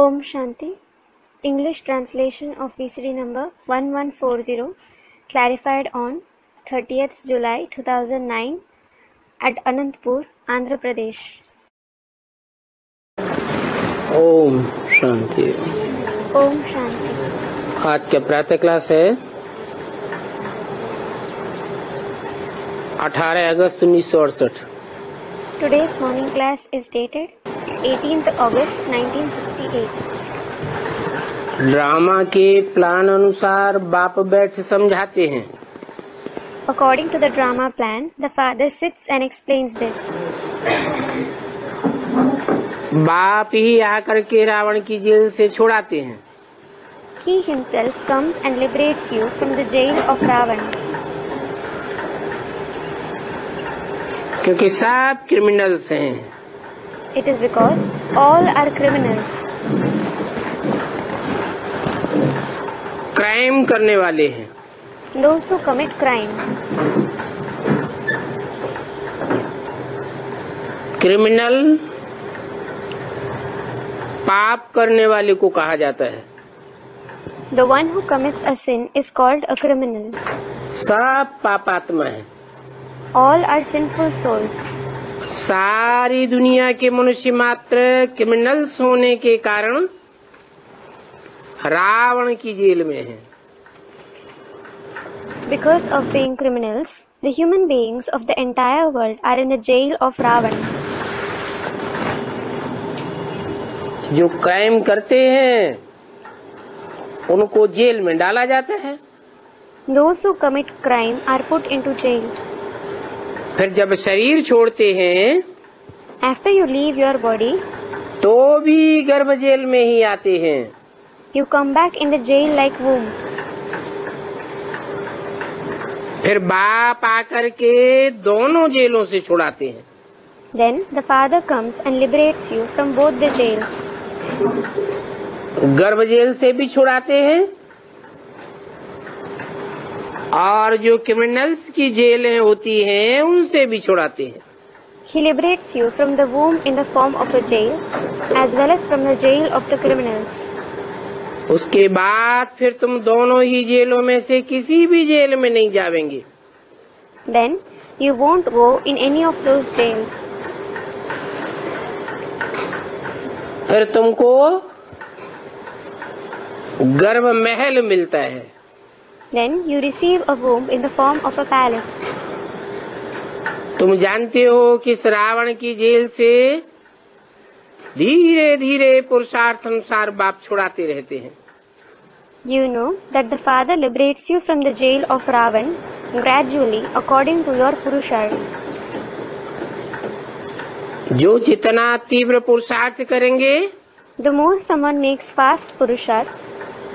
Om Shanti. English translation of VCD number 1140, clarified on 30th July 2009 at Anantapur, Andhra Pradesh. Om Shanti. Om Shanti. आज का प्रातः class है 18 अगस्त 1968। Today's morning class is dated 18th August 1968. Drama के plan अनुसार बाप बैठ समझाते हैं। According to the drama plan, the father sits and explains this. बाप ही आकर के रावण की जेल से छुड़ाते हैं। He himself comes and liberates you from the jail of Ravan. क्योंकि सब क्रिमिनल्स हैं। It is because all are criminals. Crime करने वाले हैं। Those who commit crime. Criminal पाप करने वाले को कहा जाता है। The one who commits a sin is called a criminal. सब पापात्मा है। All are sinful souls. सारी दुनिया के मनुष्य मात्र क्रिमिनल्स होने के कारण रावण की जेल में हैं। Because of being criminals, the human beings of the entire world are in the jail of Ravan. जो क्राइम करते हैं उनको जेल में डाला जाता है। Those who commit crime are put into jail. फिर जब शरीर छोड़ते हैं After you leave your body, तो भी गर्भ जेल में ही आते हैं। you come back in the jail like womb. फिर बाप आकर के दोनों जेलों से छुड़ाते हैं। Then the father comes and liberates you from both the jails. गर्भ जेल से भी छुड़ाते हैं और जो क्रिमिनल्स की जेलें होती हैं उनसे भी छुड़ाते हैं। He liberates you from the womb in the form of a jail, as well as from the jail of the criminals. उसके बाद फिर तुम दोनों ही जेलों में से किसी भी जेल में नहीं जावेंगे। Then you won't go in any of those jails. फिर तुमको गर्भ महल मिलता है। Then you receive a womb in the form of a palace. तुम जानते हो कि इस रावण की जेल से धीरे धीरे पुरुषार्थ अनुसार बाप छुड़ाते रहते हैं। You know that the father liberates you from the jail of Ravan gradually according to your purusharth. जो जितना तीव्र पुरुषार्थ करेंगे The more someone makes fast purusharth,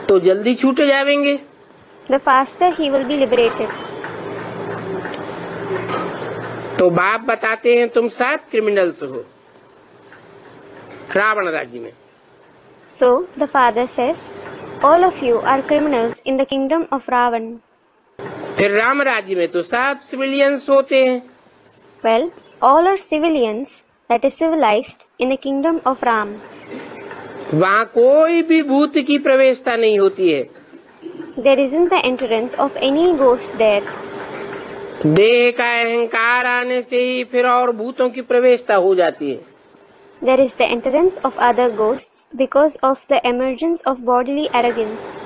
तो जल्दी छूट जाएंगे। the faster he will be liberated. तो बाप बताते हैं तुम सब क्रिमिनल्स हो रावण राज्य में। So the father says, all of you are criminals in the kingdom of Ravan. फिर राम राज्य में तो सब सिविलियंस होते हैं। Well, all are civilians, that is civilized, in the kingdom of Ram. वहाँ कोई भी भूत की प्रवेशता नहीं होती है। There isn't the entrance of any ghost there. देह का अहंकार आने से ही फिर और भूतों की प्रवेशता हो जाती है। There is the entrance of other ghosts because of the emergence of bodily arrogance.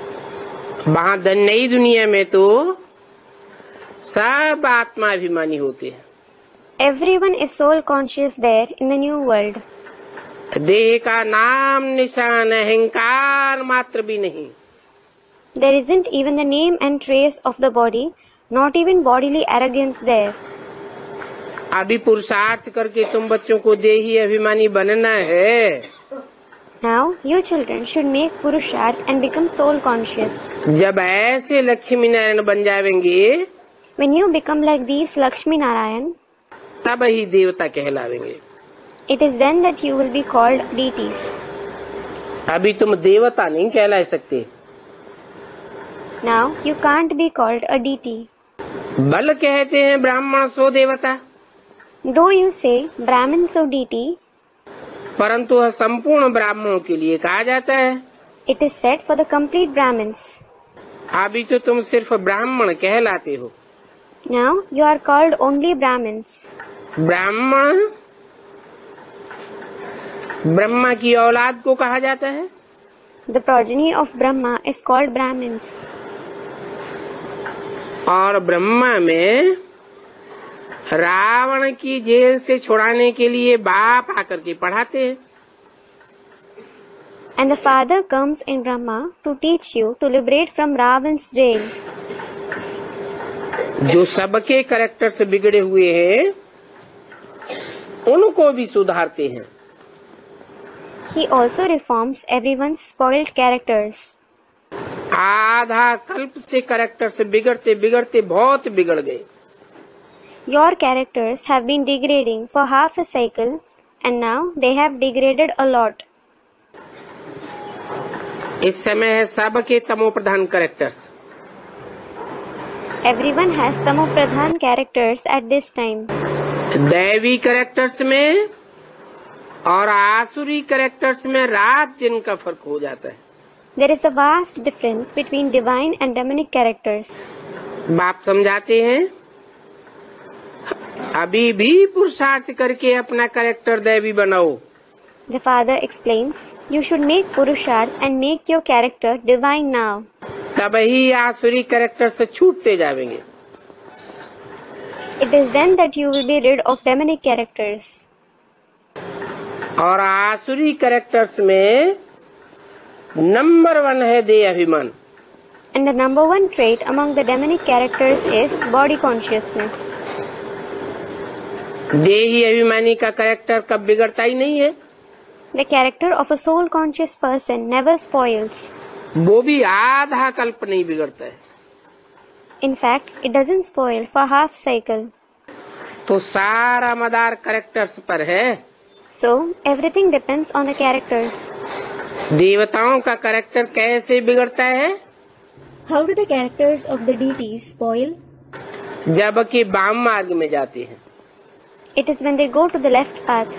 वहाँ नई दुनिया में तो सब आत्माभिमानी होते हैं। Everyone is soul conscious there in the new world. देह का नाम निशान अहंकार मात्र भी नहीं। There isn't even the name and trace of the body, not even bodily arrogance there. अभी पुरुषार्थ करके तुम बच्चों को देही अभिमानी बनना है। Now, you children should make purusharth and become soul conscious. जब ऐसे लक्ष्मी नारायण बन जाएंगे When you become like these Lakshmi Narayan, तब ही देवता कहलावेंगे। it is then that you will be called deities. अभी तुम देवता नहीं कहला सकते। Now, you can't be called a deity. बल कहते हैं ब्राह्मण सो देवता। Though you say Brahmin so deity, परंतु वह संपूर्ण ब्राह्मणों के लिए कहा जाता है। It is said for the complete Brahmins. अभी तो तुम सिर्फ ब्राह्मण कहलाते हो। Now you are called only Brahmins. ब्राह्मण ब्रह्मा की औलाद को कहा जाता है। The progeny of Brahma is called Brahmins. और ब्रह्मा में रावण की जेल से छुड़ाने के लिए बाप आकर के पढ़ाते हैं। And the father comes in Brahma to teach you to liberate from Ravan's jail. जो सबके कैरेक्टर से बिगड़े हुए हैं उनको भी सुधारते हैं। He also reforms everyone's spoiled characters. आधा कल्प से कैरेक्टर से बिगड़ते बिगड़ते बहुत बिगड़ गए। Your characters have been degrading for half a cycle and now they have degraded a lot. इस समय है सबके तमो प्रधान characters. Everyone has Tamopradhan characters at this time. दैवी कैरेक्टर्स में और आसुरी कैरेक्टर्स में रात दिन का फर्क हो जाता है। There is a vast difference between divine and demonic characters. बाप समझाते हैं अभी भी पुरुषार्थ करके अपना कैरेक्टर दैवी बनाओ। The father explains, you should make Purusharth and make your character divine now. तब ही आसुरी कैरेक्टर से छूटते जाएंगे। It is then that you will be rid of demonic characters. और आसुरी कैरेक्टर्स में नंबर 1 है देह अभिमान। And the number one trait among the demonic characters is body consciousness. देही अभिमानी का कैरेक्टर कब बिगड़ता ही नहीं है। The character of a soul conscious person never spoils. वो भी आधा कल्प नहीं बिगड़ता है। In fact, it doesn't spoil for half cycle. तो सारा मदार कैरेक्टर्स पर है। So, everything depends on the characters. देवताओं का कैरेक्टर कैसे बिगड़ता है। How do the characters of the deities spoil? जबकि वाम मार्ग में जाते हैं। It is when they go to the left path.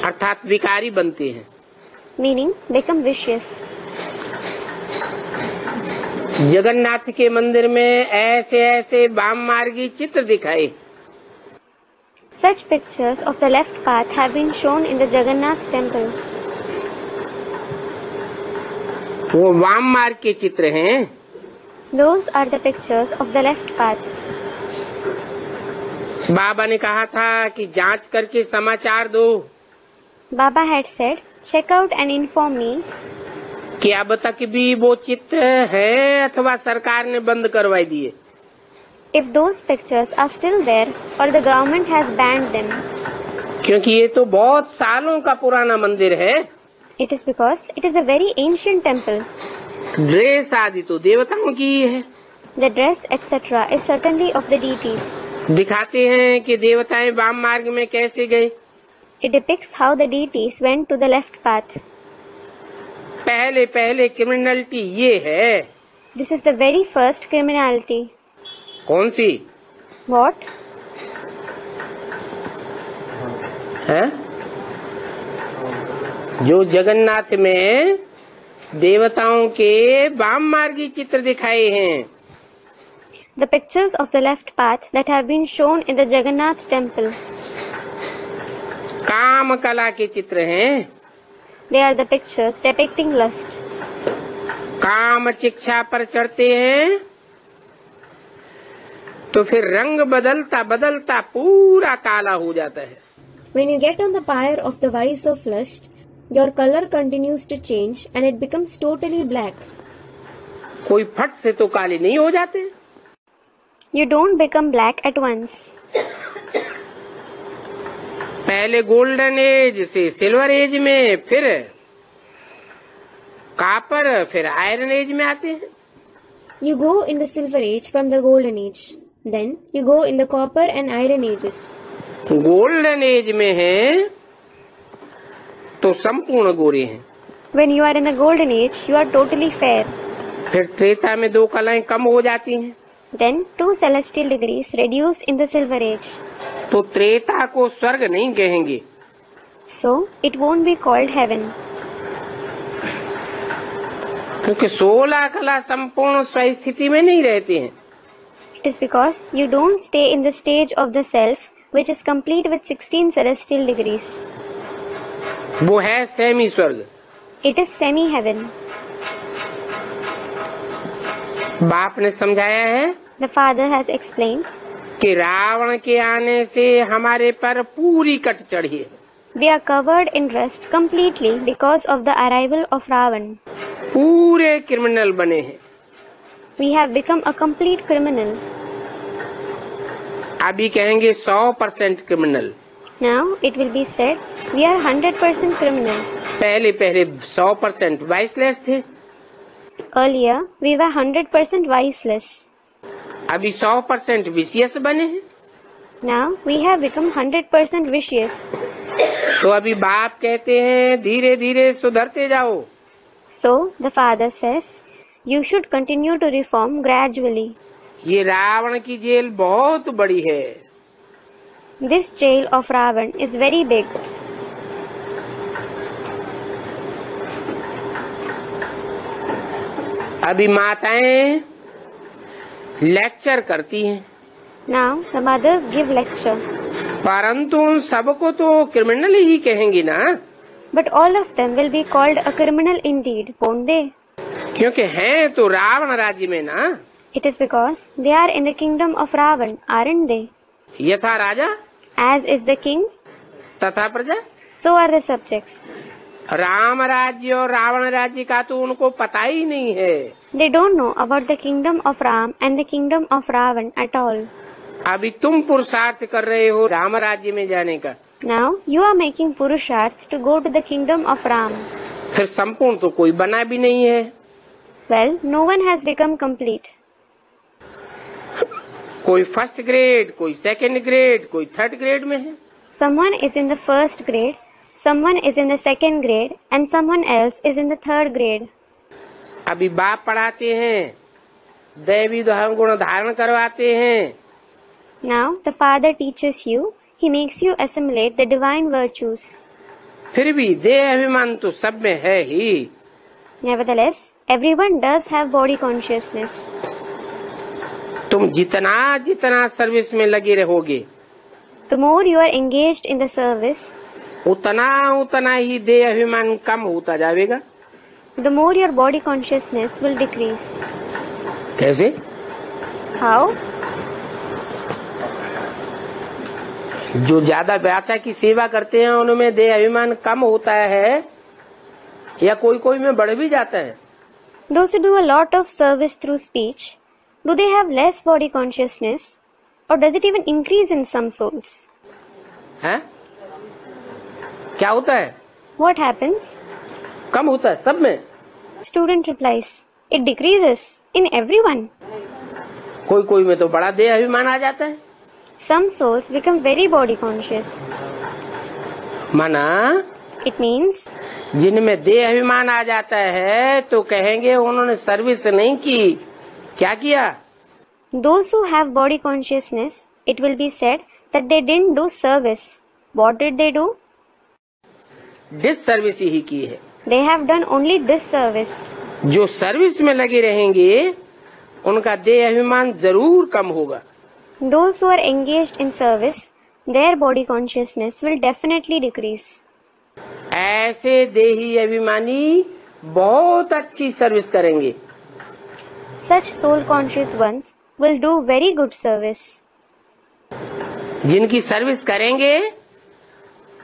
अर्थात विकारी बनते हैं। Meaning, become vicious. जगन्नाथ के मंदिर में ऐसे ऐसे वाम मार्गी चित्र दिखाए। Such pictures of the left path have been shown in the Jagannath temple. वो वाम मार्ग के चित्र हैं। Those are the pictures of the left path. बाबा ने कहा था कि जांच करके समाचार दो। Baba had said, check out and inform me. कि अब तक भी वो चित्र है अथवा सरकार ने बंद करवाई दिए। If those pictures are still there or the government has banned them. क्योंकि ये तो बहुत सालों का पुराना मंदिर है। It is because it is a very ancient temple. Dress आदि तो देवताओं की ही है। The dress etc. is certainly of the deities. दिखाते हैं कि देवताएं वाम मार्ग में कैसे गए। It depicts how the deities went to the left path. पहले पहले क्रिमिनलिटी ये है। This is the very first criminality. कौन सी? What? है? जो जगन्नाथ में देवताओं के वाम मार्गी चित्र दिखाए हैं। The pictures of the left path that have been shown in the Jagannath temple. काम कला के चित्र हैं। They are the pictures depicting lust. काम शिक्षा पर चढ़ते हैं तो फिर रंग बदलता बदलता पूरा काला हो जाता है। When you get on the pyre of the vice of lust, your color continues to change and it becomes totally black. कोई फट से तो काले नहीं हो जाते। You don't become black at once. पहले गोल्डन एज से सिल्वर एज में, फिर कापर, फिर आयरन एज में आते हैं। You go in the silver age from the golden age. Then you go in the copper and iron ages. Golden age में है तो संपूर्ण गोरे हैं। When you are in the golden age, you are totally fair. फिर त्रेता में 2 कलाएं कम हो जाती हैं। Then 2 celestial degrees reduce in the silver age. तो त्रेता को स्वर्ग नहीं कहेंगे। So it won't be called heaven. क्योंकि 16 कला संपूर्ण स्वस्थिति में नहीं रहते हैं। It is because you don't stay in the stage of the self which is complete with 16 celestial degrees. वो है सेमी स्वर्ग। It is semi-heaven. बाप ने समझाया है The Father has explained, कि रावण के आने से हमारे पर पूरी कट चढ़ी है। we are covered in rust completely because of the arrival of Ravan. पूरे क्रिमिनल बने हैं। We have become a complete criminal. अभी कहेंगे 100% criminal. Now it will be said, we are 100% criminal. पहले 100% वाइसलेस थे, Earlier, we were 100% viceless. अभी 100% vicious बने हैं। Now we have become 100% vicious. तो अभी बाप कहते हैं धीरे धीरे सुधरते जाओ। So the Father says, you should continue to reform gradually. ये रावण की जेल बहुत बड़ी है। This jail of Ravan is very big. अभी माताएं लेक्चर करती हैं, Now the mothers give lecture, परंतु उन सबको तो क्रिमिनल ही कहेंगी ना, but all of them will be called a criminal indeed, won't they? क्योंकि हैं तो रावण राज्य में ना। It is because they are in the kingdom of Ravan, aren't they? यथा राजा As is the king, तथा प्रजा। so are the subjects. Ram राज्य और रावण राज्य का तो उनको पता ही नहीं है। They don't know about the kingdom of Ram and the kingdom of Ravan at all. अभी तुम पुरुषार्थ कर रहे हो राम राज्य में जाने का, Now you are making Purusharth to go to the kingdom of Ram. फिर संपूर्ण तो कोई बना भी नहीं है। Well, no one has become complete. कोई फर्स्ट ग्रेड, कोई सेकंड ग्रेड, कोई थर्ड ग्रेड में है। Someone is in the first grade, someone is in the second grade, and someone else is in the third grade. अभी बाप पढ़ाते हैं, दैवी धर्म गुण धारण करवाते हैं, Now the Father teaches you, he makes you assimilate the divine virtues. फिर भी देह अभिमान तो सब में है ही। Nevertheless, everyone does have body consciousness. तुम जितना जितना सर्विस में लगे रहोगे, The more you are engaged in the service, उतना उतना ही देह अभिमान कम होता जाएगा। the more your body consciousness will decrease. कैसे? How? जो ज्यादा व्यासा की सेवा करते हैं उनमें देह अभिमान कम होता है, या कोई कोई में बढ़ भी जाता है। Those who do a lot of service through speech, do they have less body consciousness, or does it even increase in some souls? हैं? क्या होता है? What happens? कम होता है सब में। Student replies, it decreases in everyone. कोई कोई में तो बड़ा देह अभिमान आ जाता है। Some souls become very body conscious. माना It means जिनमें देह अभिमान आ जाता है तो कहेंगे उन्होंने सर्विस नहीं की। क्या किया? those who have body consciousness, it will be said that they didn't do service. What did they do? Disservice ही की है। They have done only disservice. जो सर्विस में लगे रहेंगे उनका देह अभिमान जरूर कम होगा। Those who are engaged in service, their body consciousness will definitely decrease. ऐसे देही अभिमानी बहुत अच्छी सर्विस करेंगे। Such soul conscious ones will do very good service. जिनकी सर्विस करेंगे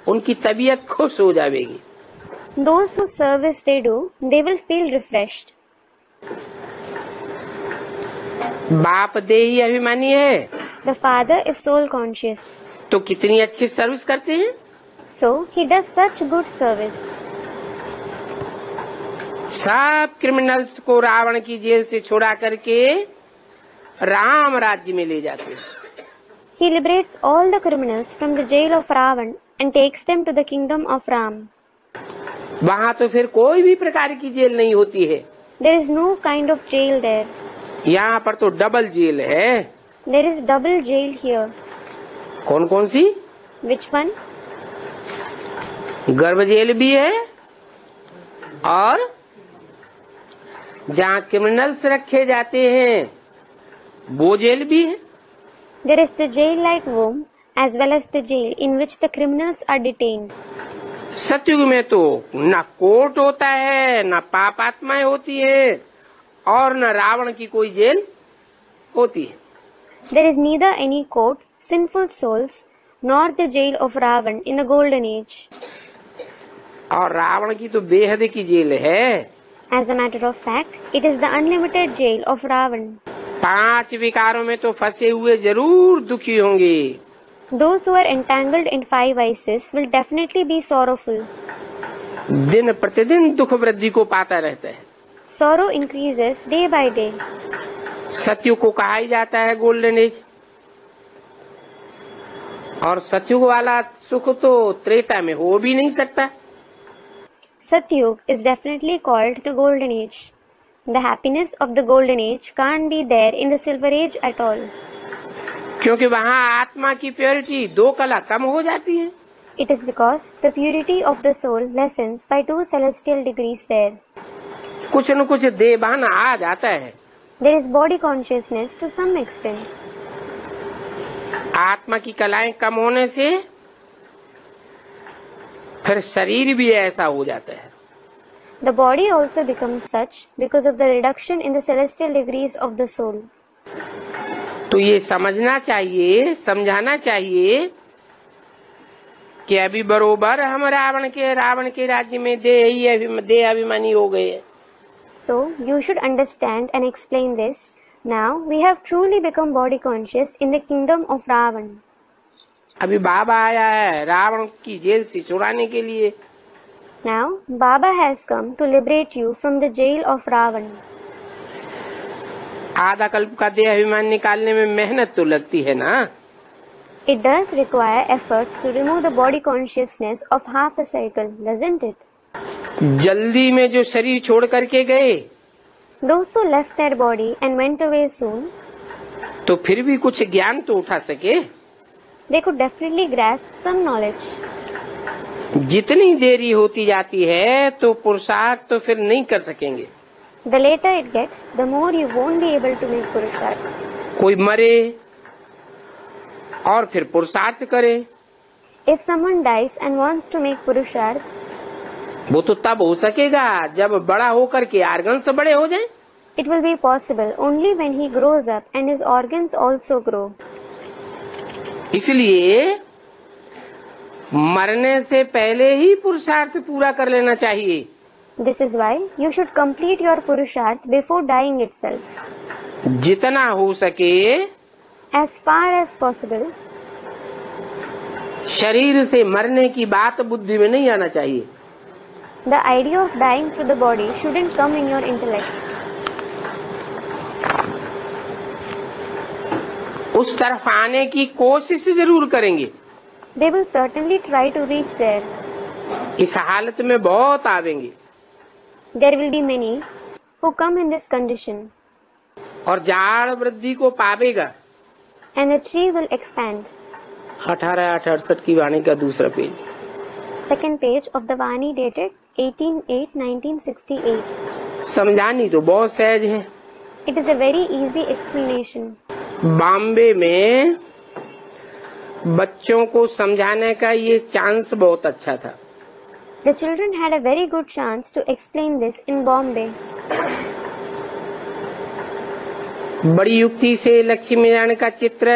उनकी तबीयत खुश हो जाएगी। Those whose service they do, they will feel refreshed. बाप देही अभिमानी है The Father is soul conscious, तो कितनी अच्छी सर्विस करते हैं। so he does such good service. सब क्रिमिनल्स को रावण की जेल से छुड़ा करके राम राज्य में ले जाते हैं। He liberates all the criminals from the jail of Ravan and takes them to the kingdom of Ram. वहाँ तो फिर कोई भी प्रकार की जेल नहीं होती है। There is no kind of jail there. यहाँ पर तो डबल जेल है। There is double jail here. कौन कौन सी? Which one? गर्भ जेल भी है और जहाँ क्रिमिनल्स रखे जाते हैं वो जेल भी है। There is the jail-like womb as well as the jail in which the criminals are detained. सतयुग में तो न कोर्ट होता है, न पाप आत्माएं होती है और न रावण की कोई जेल होती है। There is neither any court, sinful souls, nor the jail of Ravan in the golden age. और रावण की तो बेहद की जेल है। As a matter of fact, it is the unlimited jail of Ravan. 5 विकारों में तो फंसे हुए जरूर दुखी होंगे। Those who are entangled in 5 vices will definitely be sorrowful. दिन प्रतिदिन दुख वृद्धि को पाता रहता है। Sorrow increases day by day. सतयुग को कहा ही जाता है गोल्डन एज, और सतयुग वाला सुख तो त्रेता में हो भी नहीं सकता। Satyug is definitely called the golden age. The happiness of the golden age can't be there in the silver age at all. क्योंकि वहाँ आत्मा की प्योरिटी 2 कला कम हो जाती है। It is because the purity of the soul lessens by 2 celestial degrees there. कुछ न कुछ देहभान आ जाता है। There is body consciousness to some extent. आत्मा की कलाएं कम होने से फिर शरीर भी ऐसा हो जाता है। The body also becomes such because of the reduction in the celestial degrees of the soul. तो ये समझना चाहिए, समझाना चाहिए कि अभी बरोबर हम रावण के राज्य में देह अभिमानी हो गए। So you should understand and explain this. Now we have truly become body conscious in the kingdom of Ravan. अभी बाबा आया है रावण की जेल से छुड़ाने के लिए। Now Baba has come to liberate you from the jail of Ravan. आधा कल्प का देह अभिमान निकालने में मेहनत तो लगती है ना। It does require efforts to remove the body consciousness of half a cycle, doesn't it? जल्दी में जो शरीर छोड़ करके गए Those who left their body and went away soon, तो फिर भी कुछ ज्ञान तो उठा सके। they could definitely grasp some knowledge. जितनी देरी होती जाती है तो पुरुषार्थ तो फिर नहीं कर सकेंगे। The later it gets, the more you won't be able to make purusharth. कोई मरे और फिर पुरुषार्थ करे, If someone dies and wants to make purusharth, वो तो तब हो सकेगा जब बड़ा होकर के आर्गन्स बड़े हो जाएं। it will be possible only when he grows up and his organs also grow. इसलिए मरने से पहले ही पुरुषार्थ पूरा कर लेना चाहिए। This is why you should complete your purusharth before dying itself. जितना हो सके As far as possible, शरीर से मरने की बात बुद्धि में नहीं आना चाहिए। the idea of dying through the body shouldn't come in your intellect. उस तरफ आने की कोशिश जरूर करेंगे। They will certainly try to reach there. इस हालत में बहुत आवेंगे There will be many who come in this condition, और जाड़ वृद्धि को पावेगा। and the tree will expand. 1868 की वाणी का दूसरा page. Second page of the Vani dated 18/8/1968. समझानी तो बहुत सहज है। It is a very easy explanation. Bombay में बच्चों को समझाने का ये चांस बहुत अच्छा था। The children had a very good chance to explain this in Bombay. बड़ी युक्ति से लक्ष्मी नारायण का चित्र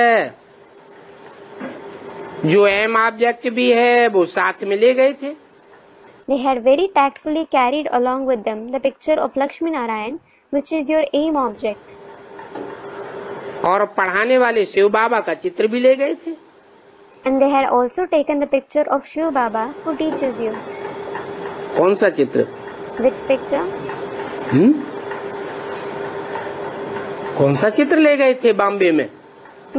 जो एम ऑब्जेक्ट भी है वो साथ में ले गए थे। They had very tactfully carried along with them the picture of Lakshmi Narayan, which is your aim object. और पढ़ाने वाले शिव बाबा का चित्र भी ले गए थे। And they had also taken the picture of Shiv Baba who teaches you. कौन सा चित्र? Which picture? कौन सा चित्र ले गए थे बॉम्बे में?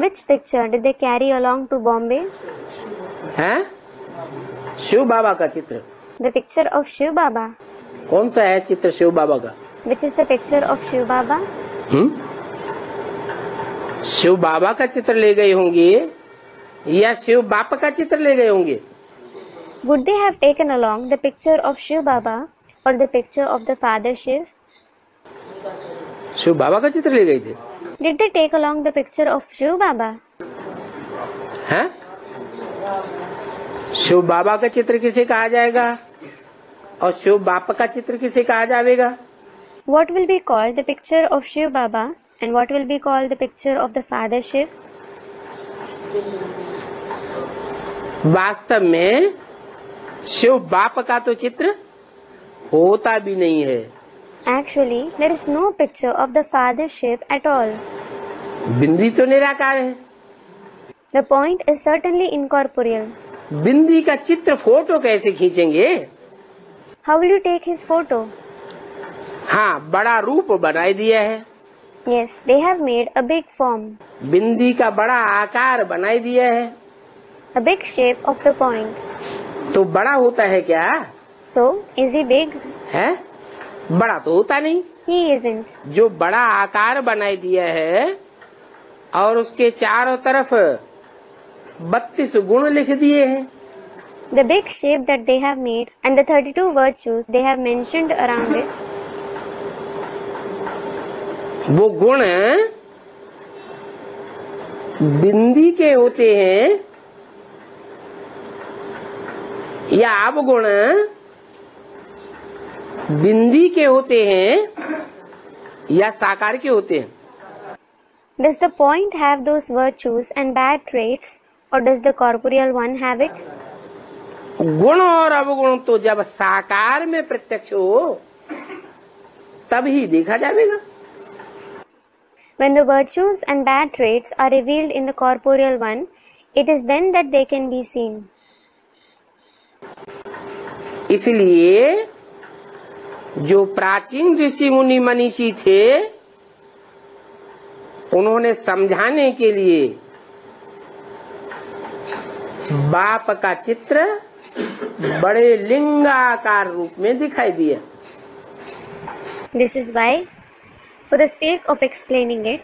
Which picture did they carry along to Bombay? हैं? शिव बाबा का चित्र। The picture of Shiv Baba. कौन सा है चित्र शिव बाबा का? Which is the picture of Shiv Baba? Shiv बाबा का चित्र ले गए होंगे या शिव बाप का चित्र ले गए होंगे? Would they have taken along the picture of Shiv Baba or the picture of the Father Shiv? Shiv बाबा का चित्र ले गए थे। Did they take along the picture of Shiv Baba? हैं? शिव बाबा का चित्र किसे कहा जाएगा और शिव बाप का चित्र किसे कहा जाएगा? What will be called the picture of Shiv Baba and what will be called the picture of the Father Shiv? वास्तव में शिव बाप का तो चित्र होता भी नहीं है। Actually, there is no picture of the Father Shiv at all. बिंदी तो निराकार है। The point is certainly incorporeal. बिंदी का चित्र फोटो कैसे खींचेंगे? How will you take his photo? हाँ, बड़ा रूप बनाई दिया है। Yes, they have made a big form, बिंदी का बड़ा आकार बनाई दिया है। a big shape of the point. तो बड़ा होता है क्या? So, is he big? है? बड़ा तो होता नहीं। He isn't. जो बड़ा आकार बनाई दिया है और उसके चारों तरफ 32 गुण लिख दिए हैं। The big shape that they have made and the 32 virtues they have mentioned around it, वो गुण बिंदी के होते हैं या अवगुण बिंदी के होते हैं या साकार के होते हैं? does the point have those virtues and bad traits or does the corporeal one have it? गुण और अवगुण तो जब साकार में प्रत्यक्ष हो तभी देखा जाएगा। When the virtues and bad traits are revealed in the corporeal one, it is then that they can be seen. इसलिए जो प्राचीन ऋषि मुनि मनीषी थे उन्होंने समझाने के लिए बाप का चित्र बड़े लिंगाकार रूप में दिखाई दिया। This is why, for the sake of explaining it,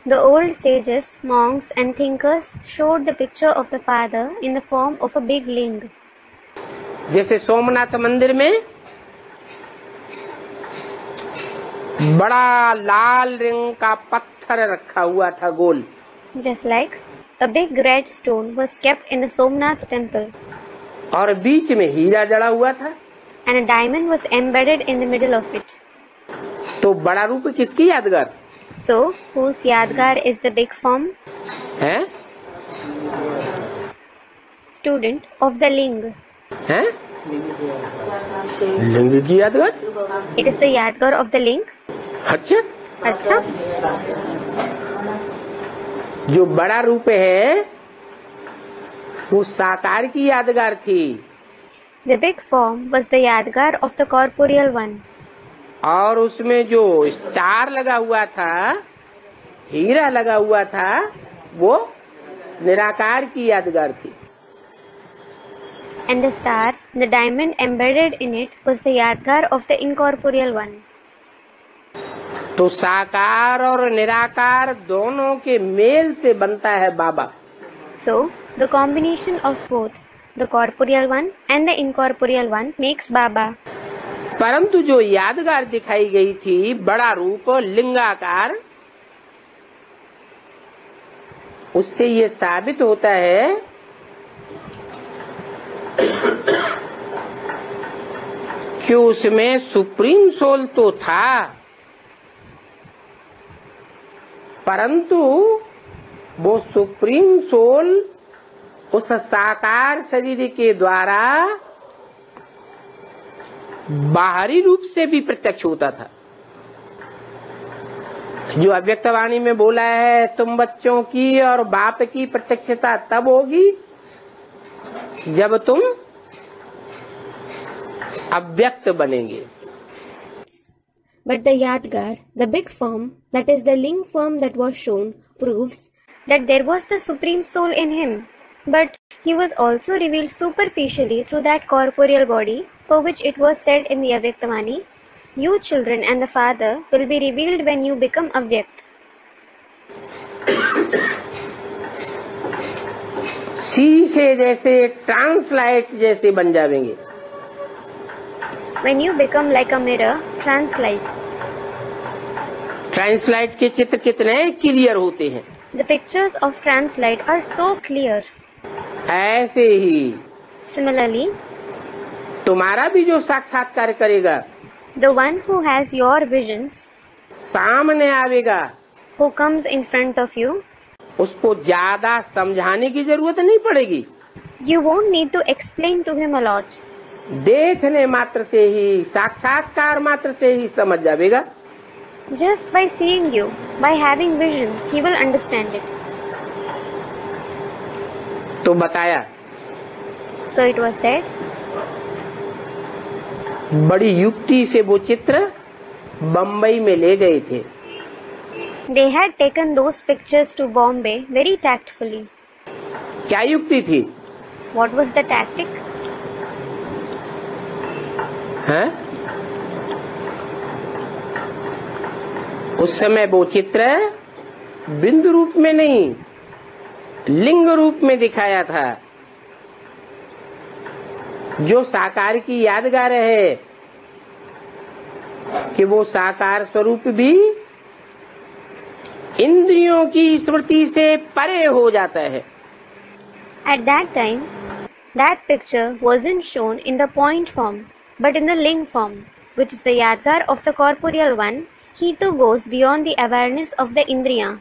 the old sages, monks and thinkers showed the picture of the Father in the form of a big ling. जैसे सोमनाथ मंदिर में बड़ा लाल रंग का पत्थर रखा हुआ था गोल। Just like a big red stone was kept in the Somnath temple और बीच में हीरा जड़ा हुआ था। and a diamond was embedded in the middle of it. तो बड़ा रूप किसकी यादगार So, whose Yadgar is the big form? है? Student of the ling. है? लिंग की यादगार? It is the Yadgar of the ling. अच्छा, अच्छा, जो बड़ा रूप है वो साकार की यादगार थी the big form was the Yadgar of the corporeal one. और उसमें जो स्टार लगा हुआ था, हीरा लगा हुआ था, वो निराकार की यादगार थी। And the star, the diamond embedded in it was the Yadgar of the incorporeal one. तो साकार और निराकार दोनों के मेल से बनता है बाबा। So, the combination of both, the corporeal one and the incorporeal one makes Baba. परंतु जो यादगार दिखाई गई थी, बड़ा रूप लिंगाकार, उससे ये साबित होता है कि उसमें सुप्रीम सोल तो था, परंतु वो सुप्रीम सोल उस साकार शरीर के द्वारा बाहरी रूप से भी प्रत्यक्ष होता था। जो अव्यक्तवाणी में बोला है, तुम बच्चों की और बाप की प्रत्यक्षता तब होगी जब तुम अव्यक्त बनेंगे। But the Yadgar, the big form, that is the ling form that was shown, proves that there was the Supreme Soul in him. But he was also revealed superficially through that corporeal body, for which it was said in the Avyaktavani, you children and the Father will be revealed when you become Avyakt. शीशे जैसे, translate जैसे बन जाएंगे। When you become like a mirror, translate. Translate के चित्र कितने clear होते हैं। The pictures of translite are so clear. ऐसे ही Similarly, तुम्हारा भी जो साक्षात्कार करेगा, the one who has your visions, सामने आवेगा, who comes in front of you, उसको ज्यादा समझाने की जरूरत नहीं पड़ेगी। you won't need to explain to him a lot. देखने मात्र से ही, साक्षात्कार मात्र से ही समझ जाएगा। Just by seeing you, by having visions, he will understand it. तो बताया, So it was said, बड़ी युक्ति से वो चित्र बम्बई में ले गए थे। they had taken those pictures to Bombay very tactfully. क्या युक्ति थी? What was the tactic? हैं? उस समय वो चित्र बिंदु रूप में नहीं, लिंग रूप में दिखाया था, जो साकार की यादगार है कि वो साकार स्वरूप भी इंद्रियों की स्मृति से परे हो जाता है। At that time, that picture wasn't shown in the point form, but in the ling form, which is the yadgar of the corporeal one. He too goes beyond the awareness of the indriya.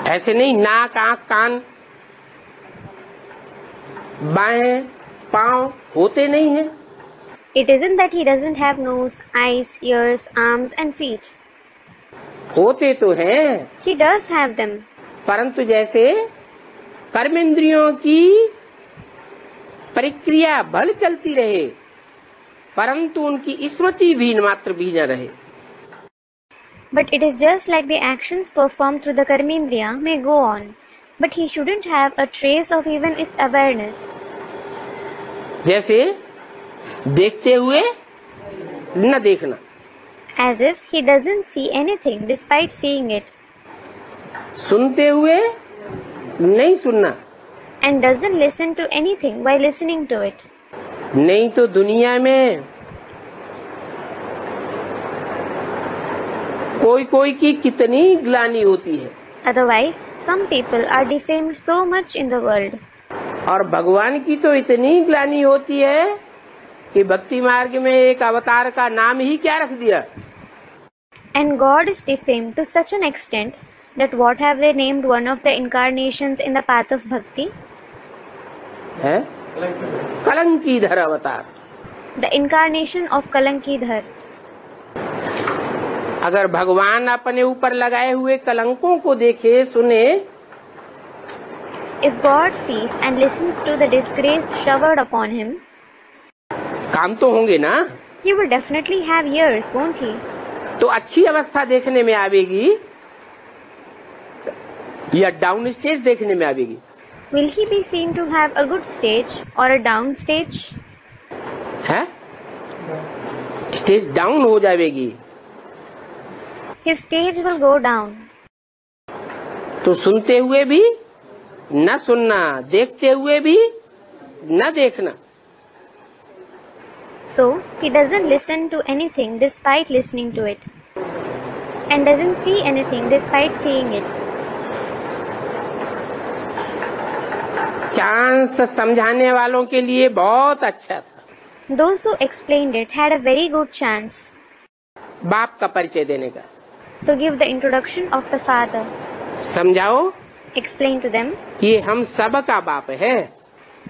ऐसे नहीं, नाक, आंख, कान, बाहें, पांव होते नहीं हैं। It isn't that he doesn't have nose, eyes, ears, arms and feet. होते तो हैं, He does have them. परंतु जैसे कर्मेंद्रियों की प्रक्रिया भल चलती रहे, परंतु उनकी स्मृति भी मात्र भी न रहे। But it is just like the actions performed through the karmendriya may go on, but he shouldn't have a trace of even its awareness. जैसे देखते हुए न देखना, As if he doesn't see anything despite seeing it, सुनते हुए नहीं सुनना, and doesn't listen to anything while listening to it. नहीं तो दुनिया में कोई कोई की कितनी ग्लानि होती है। Otherwise, some people are defamed so much in the world. और भगवान की तो इतनी ग्लानि होती है कि भक्ति मार्ग में एक अवतार का नाम ही क्या रख दिया। And God is defamed to such an extent that what have they named one of the incarnations in the path of bhakti? है कलंकीधर अवतार। The incarnation of Kalankidhar. अगर भगवान अपने ऊपर लगाए हुए कलंकों को देखे, सुने, If God sees and listens to the disgrace showered upon him, काम तो होंगे ना, he will definitely have ears, won't he? तो अच्छी अवस्था देखने में आवेगी या डाउन स्टेज देखने में आवेगी। Will he be seen to have a good stage or a down stage? है स्टेज डाउन हो जाएगी। His stage will go down. तो सुनते हुए भी न सुनना, देखते हुए भी न देखना। So, he doesn't listen to anything despite listening to it, and doesn't see anything despite seeing it. Chance समझाने वालों के लिए बहुत अच्छा था। Those who explained it had a very good chance बाप का परिचय देने का। to give the introduction of the Father. समझाओ, Explain to them, ये हम सब का बाप है।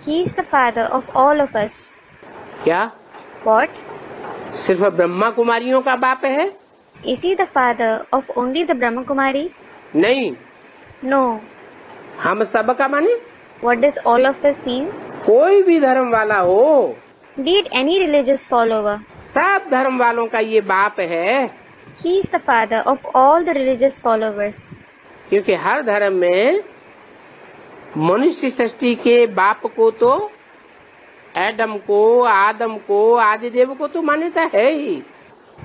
he is the Father of all of us. क्या What? सिर्फ ब्रह्मा कुमारियों का बाप है? Is he the Father of only the Brahma Kumaris? नहीं, No. हम सब का माने What does all of us mean? कोई भी धर्म वाला हो, Be it any religious follower, सब धर्म वालों का ये बाप है। he is the Father of all the religious followers. क्योंकि हर धर्म में मनुष्य सृष्टि के बाप को तो एडम को, आदम को, आदिदेव को तो मान्यता है ही।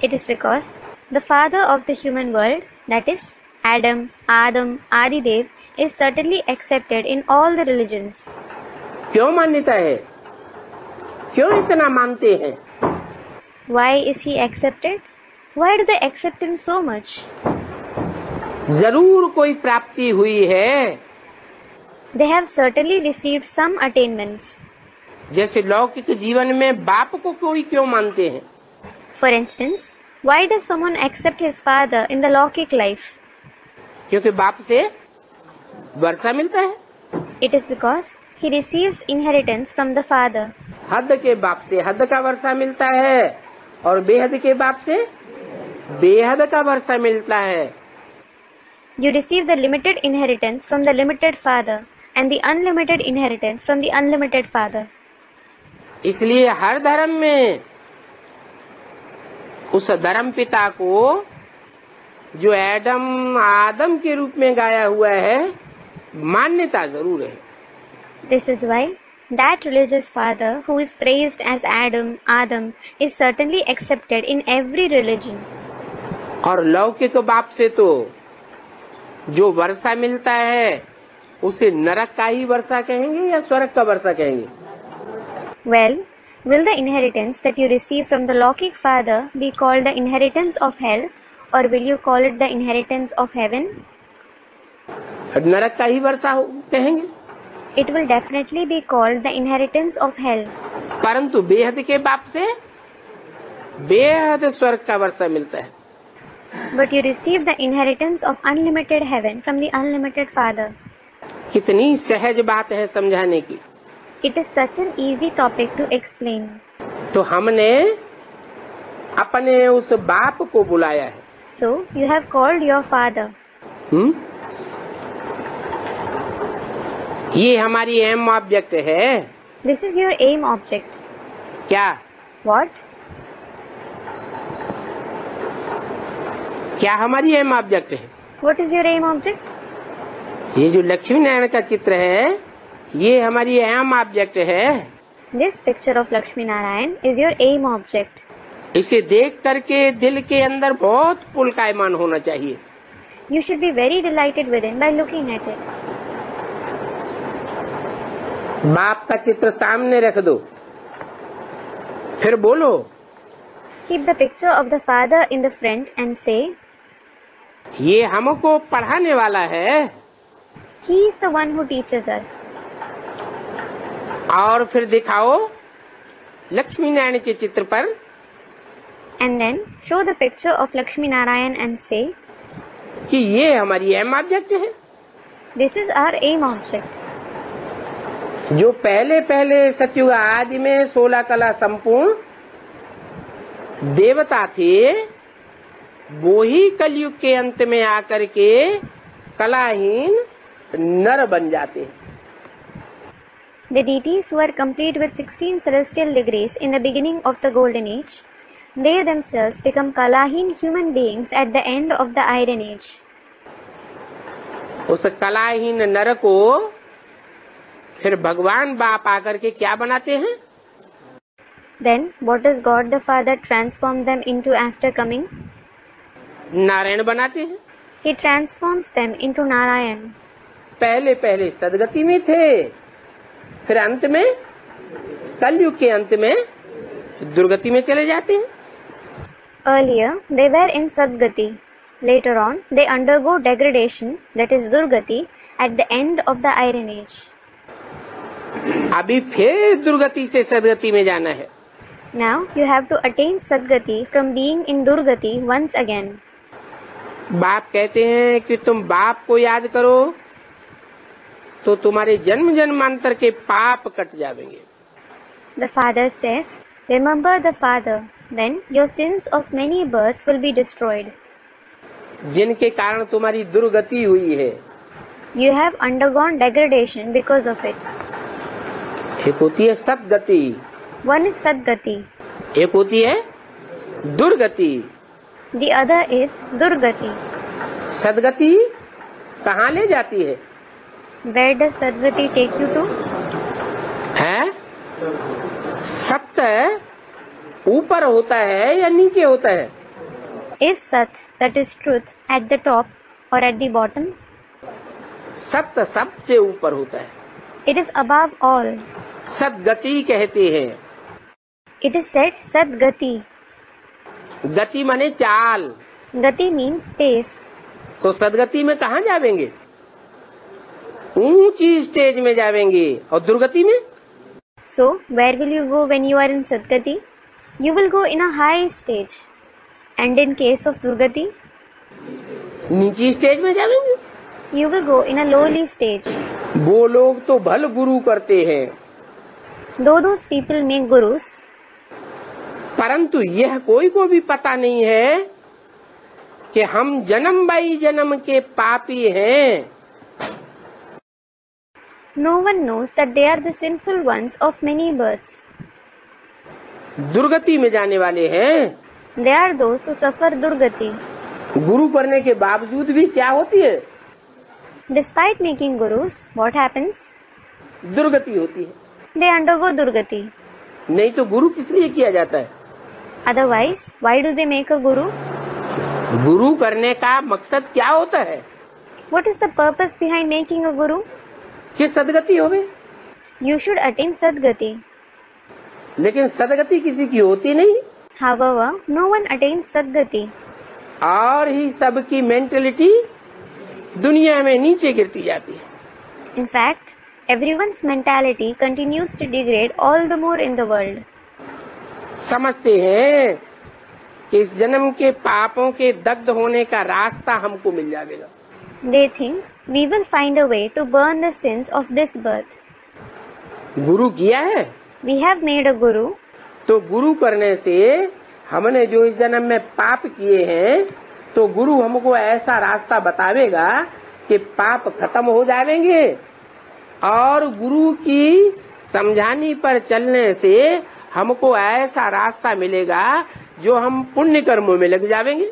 It is because the Father of the human world, that is Adam, Adidev, is certainly accepted in all the religions. क्यों मान्यता है? क्यों इतना मानते हैं? Why is he accepted? Why do they accept him so much? जरूर कोई प्राप्ति हुई है। They have certainly received some attainments. जैसे लौकिक जीवन में बाप को कोई क्यों मानते हैं? For instance, why does someone accept his father in the Lokik life? क्योंकि बाप से वर्षा मिलता है। It is because he receives inheritance from the father. हद के बाप से हद का वर्षा मिलता है और बेहद के बाप से बेहद का वर्षा मिलता है। You receive the limited inheritance from the limited father and the unlimited inheritance from the unlimited father. इसलिए हर धर्म में उस धर्म पिता को जो आदम के रूप में गाया हुआ है मान्यता जरूर है। This is why that religious father who is praised as Adam is certainly accepted in every religion. और लौकिक बाप से तो जो वर्षा मिलता है उसे नरक का ही वर्षा कहेंगे या स्वर्ग का वर्षा कहेंगे? Well, will the inheritance that you receive from the Lokik father be called the inheritance of hell, or will you call it the inheritance of heaven? नरक का ही वर्षा कहेंगे। It will definitely be called the inheritance of hell. परंतु बेहद के बाप से बेहद स्वर्ग का वर्षा मिलता है। But you receive the inheritance of unlimited heaven from the unlimited father. कितनी सहज बात है समझाने की। It is such an easy topic to explain. तो हमने अपने उस बाप को बुलाया है। So you have called your father. ये हमारी एम ऑब्जेक्ट है। This is your aim object. क्या? What? क्या हमारी एम ऑब्जेक्ट है? What is your aim object? ये जो लक्ष्मी नारायण का चित्र है ये हमारी एम ऑब्जेक्ट है। This picture of Lakshmi Narayan is your aim object. इसे देख करके दिल के अंदर बहुत पुलकायमान होना चाहिए। You should be very delighted within by looking at it. बाप का चित्र सामने रख दो, फिर बोलो। Keep the picture of the father in the front and say, ये हमको पढ़ाने वाला है। He is the one who teaches us. और फिर दिखाओ लक्ष्मी नारायण के चित्र पर। And then show the picture of Lakshmi Narayan and say, कि ये हमारी एम ऑब्जेक्ट है। This is our aim object. जो पहले पहले सतयुग आदि में 16 कला संपूर्ण देवता थे वो ही कलयुग के अंत में आकर के कलाहीन नर बन जाते हैं। The deities who are complete with 16 celestial degrees in the beginning of the golden age, they themselves become kalahin human beings at the end of the iron age. उस कलाहीन नर को फिर भगवान बाप आकर के क्या बनाते हैं? Then what does God the Father transform them into after coming? Narayan बनाते हैं। He transforms them into Narayan. पहले पहले सदगति में थे, फिर अंत में कलयुग के अंत में दुर्गति में चले जाते हैं। Earlier they were in Sadgati. Later on they undergo degradation, that is Durgati, at the end of the iron age. अभी फिर दुर्गति से सदगति में जाना है। Now you have to attain Sadgati from being in Durgati once again. बाप कहते हैं कि तुम बाप को याद करो तो तुम्हारे जन्म जन्मांतर के पाप कट जाएंगे। The father says, remember the father, then your sins of many births will be destroyed. जिनके कारण तुम्हारी दुर्गति हुई है। You have undergone degradation because of it. एक होती है सदगति, One is Sadgati. एक होती है दुर्गति। The other is Durgati. सदगति कहाँ ले जाती है? Where does Sadgati take you to? है? सत्य ऊपर होता है या नीचे होता है? Is Sat, that is truth, at the top or at the bottom? सत्य सबसे ऊपर होता है। It is above all. सदगति कहते हैं। It is said Sadgati. गति माने चाल। Gati means pace. तो सदगति में कहाँ जावेंगे? ऊंची स्टेज में जावेंगे। और दुर्गति में? So, where will you go when you are in Sadgati? You will go in a high stage. And in case of Durgati? नीची स्टेज में जावेंगे। You will go in a lowly stage. वो लोग तो भल गुरु करते हैं, Though those people make gurus, परंतु यह कोई को भी पता नहीं है कि हम जन्म बाई जन्म के पापी हैं। no one knows that they are the sinful ones of many births. दुर्गति में जाने वाले हैं। They are those who suffer Durgati. गुरु करने के बावजूद भी क्या होती है? Despite making gurus, what happens? दुर्गति होती है। They undergo Durgati. नहीं तो गुरु किस लिए किया जाता है? Otherwise, why do they make a guru? गुरु करने का मकसद क्या होता है? What is the purpose behind making a guru? कि सदगति होवे। You should attain Sadgati. लेकिन सदगति किसी की होती नहीं, However, no one attains Sadgati. और ही सबकी मेंटेलिटी दुनिया में नीचे गिरती जाती है। In fact, everyone's mentality continues to degrade all the more in the world. समझते हैं कि इस जन्म के पापों के दग्ध होने का रास्ता हमको मिल जाएगा। They think we will find a way to burn the sins of this birth. गुरु किया है We have made a guru. तो गुरु करने से हमने जो इस जन्म में पाप किए हैं, तो गुरु हमको ऐसा रास्ता बतावेगा कि पाप खत्म हो जाएंगे, और गुरु की समझानी पर चलने से हमको ऐसा रास्ता मिलेगा जो हम पुण्य कर्मों में लग जाएंगे।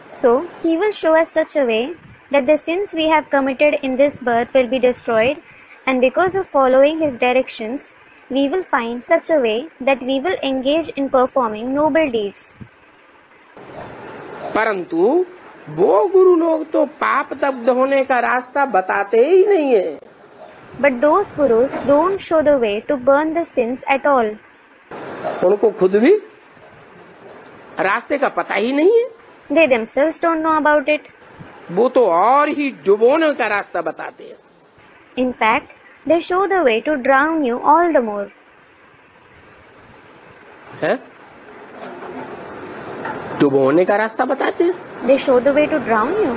So, he will show us such a way that the sins we have committed in this birth will be destroyed, and because of following his directions, we will find such a way that we will engage in performing noble deeds. परंतु वो गुरु लोग तो पाप दग्ध होने का रास्ता बताते ही नहीं है। But those gurus don't show the way to burn the sins at all. उनको खुद भी रास्ते का पता ही नहीं है। They themselves don't know about it. वो तो और ही डुबोने का रास्ता बताते हैं। In fact, they show the way to drown you all the more. है? डुबोने का रास्ता बताते हैं। They show the way to drown you.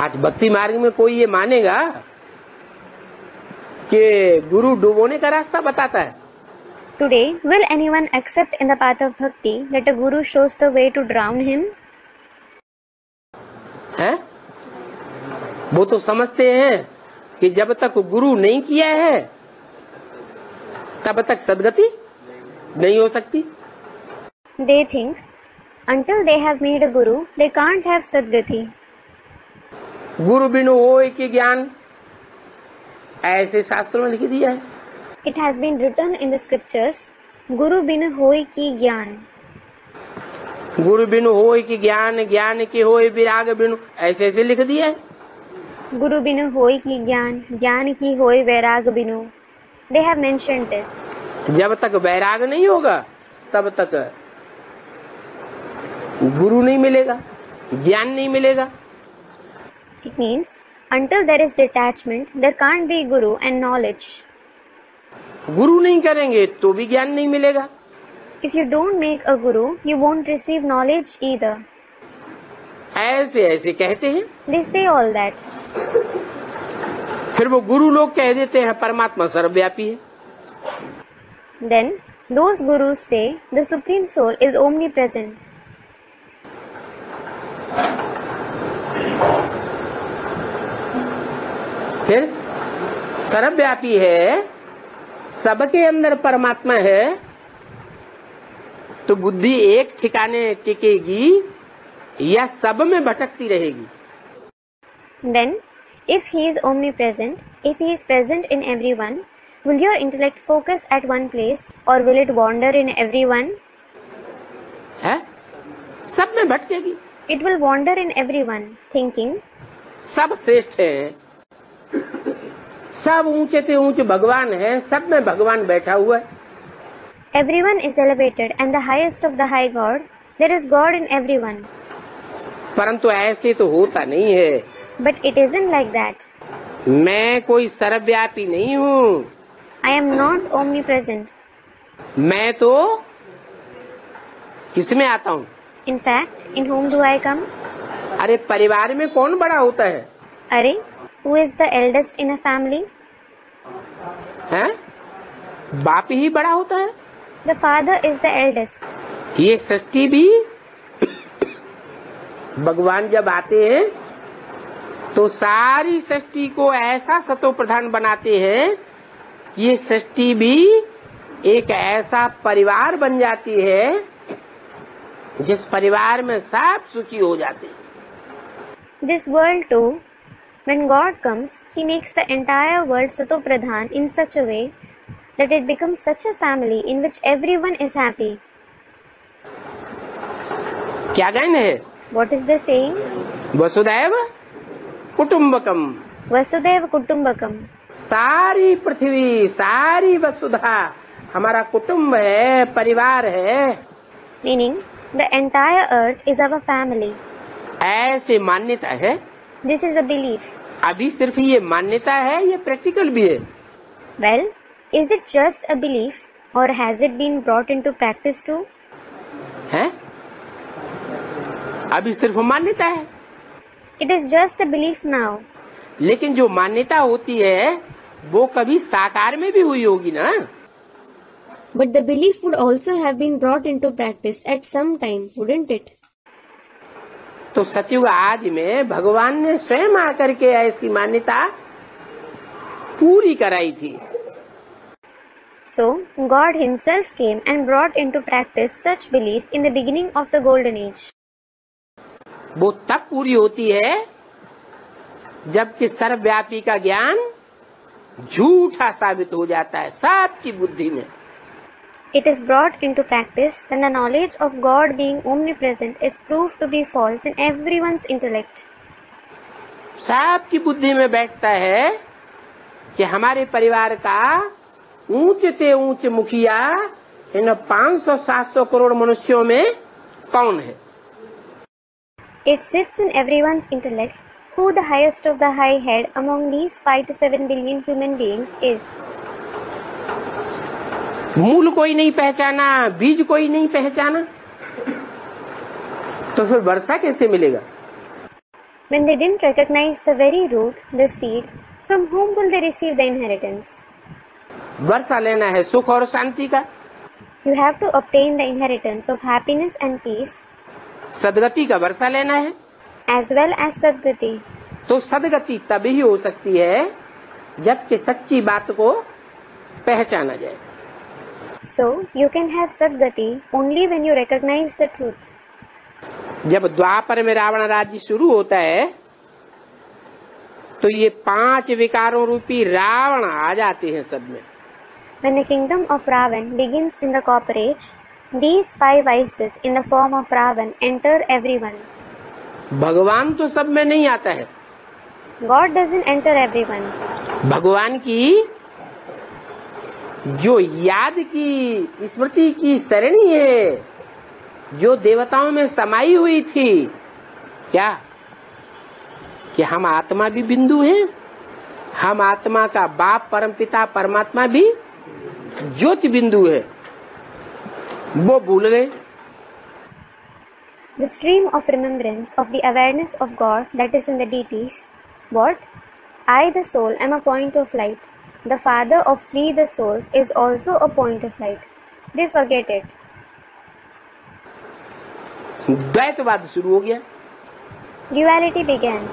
आज भक्ति मार्ग में कोई ये मानेगा कि गुरु डुबोने का रास्ता बताता है? Today, will anyone accept in the path of bhakti that a guru shows the way to drown him? है? वो तो समझते हैं कि जब तक गुरु नहीं किया है तब तक सदगति नहीं हो सकती। They think, until they have made a guru, they can't have Sadgati. गुरु बिनु होय कि ज्ञान, ऐसे शास्त्रों में लिख दिया है। It has been written in the scriptures, Guru bin hoy ki gyan. गुरु बिनु होय कि ज्ञान, ज्ञान के होय विराग बिनु, ऐसे ऐसे लिख दिया है। Guru bin hoy ki gyan, gyan ki hoy vairag binu. They have mentioned this. जब तक वैराग नहीं होगा तब तक गुरु नहीं मिलेगा, ज्ञान नहीं मिलेगा। It means, until there is detachment, there can't be guru and knowledge. गुरु नहीं करेंगे तो भी ज्ञान नहीं मिलेगा। If you don't make a guru, you won't receive knowledge either. ऐसे ऐसे कहते हैं। They say all that. फिर वो गुरु लोग कह देते हैं परमात्मा सर्वव्यापी है। Then, those gurus say the Supreme Soul is omnipresent. फिर सर्वव्यापी है, सबके अंदर परमात्मा है, तो बुद्धि एक ठिकाने टिकेगी या सब में भटकती रहेगी? Then, if he is omnipresent, if he is present in everyone, will your intellect focus at one place or will it wander in everyone? है? सब में भटकेगी। It will wander in everyone, thinking सब श्रेष्ठ है, सब ऊंचे से ऊंचे भगवान है, सब में भगवान बैठा हुआ है। Everyone is elevated and the highest of the high God. There is God in everyone. परंतु ऐसे तो होता नहीं है। But it isn't like that. मैं कोई सर्वव्यापी नहीं हूँ। I am not omnipresent. मैं तो किसमें आता हूँ? In fact, in whom do I come? अरे परिवार में कौन बड़ा होता है? Arey, who is the eldest in a family? हैं? बाप ही बड़ा होता है। The father is the eldest. ये सृष्टि भी भगवान जब आते हैं तो सारी सृष्टि को ऐसा सतो प्रधान बनाते हैं, ये सृष्टि भी एक ऐसा परिवार बन जाती है जिस परिवार में सब सुखी हो जाते हैं। This world too, when God comes, He makes the entire world Sato Pradhan in such a way that it becomes such a family in which everyone is happy. क्या गायन है? What is the saying? वसुदैव कुटुम्बकम। Vasudeva Kutumbakam. सारी पृथ्वी, सारी वसुधा हमारा कुटुम्ब है, परिवार है। Meaning, the entire earth is our family. ऐसी मान्यता है। This is a belief. अभी सिर्फ ये मान्यता है, ये प्रैक्टिकल भी है। Well, is it just a belief or has it been brought into practice too? है? अभी सिर्फ मान्यता है। It is just a belief now. लेकिन जो मान्यता होती है वो कभी साकार में भी हुई होगी ना। But the belief would also have been brought into practice at some time, wouldn't it? तो सतयुग आज में भगवान ने स्वयं आकर के ऐसी मान्यता पूरी कराई थी। So, God Himself came and brought into practice such belief in the beginning of the Golden Age. वो तब पूरी होती है जबकि सर्वव्यापी का ज्ञान झूठा साबित हो जाता है सबकी बुद्धि में। It is brought into practice when the knowledge of God being omnipresent is proved to be false in everyone's intellect. सबकी बुद्धि में बैठता है कि हमारे परिवार का ऊंचे से ऊंचे मुखिया इन 500-700 करोड़ मनुष्यों में कौन है। It sits in everyone's intellect who the highest of the high head among these 5 to 7 billion human beings is. मूल कोई नहीं पहचाना, बीज कोई नहीं पहचाना, तो फिर वर्षा कैसे मिलेगा? When they didn't recognize the very root, the seed, from whom will they receive the inheritance? वर्षा लेना है सुख और शांति का। You have to obtain the inheritance of happiness and peace, सदगति का वर्षा लेना है। as well as Sadgati. तो सदगति तभी हो सकती है जबकि सच्ची बात को पहचाना जाए। So, you can have Sadgati only when you recognize the truth. जब द्वापर में रावण राज्य शुरू होता है तो ये 5 विकारों रूपी रावण आ जाते हैं सब में। When the kingdom of Ravan begins in the Copper Age, these 5 vices in the form of Ravan enter everyone. भगवान तो सब में नहीं आता है। God doesn't enter everyone. भगवान की जो याद की स्मृति की सरणी है, जो देवताओं में समाई हुई थी, क्या कि हम आत्मा भी बिंदु हैं, हम आत्मा का बाप परमपिता परमात्मा भी ज्योति बिंदु है, वो भूल गए। The stream of remembrance of the awareness of God that is in the deities. What? I, the soul, am a point of light. The Father of free the souls is also a point of light. They forget it. द्वैतवाद शुरू हो गया। Duality began.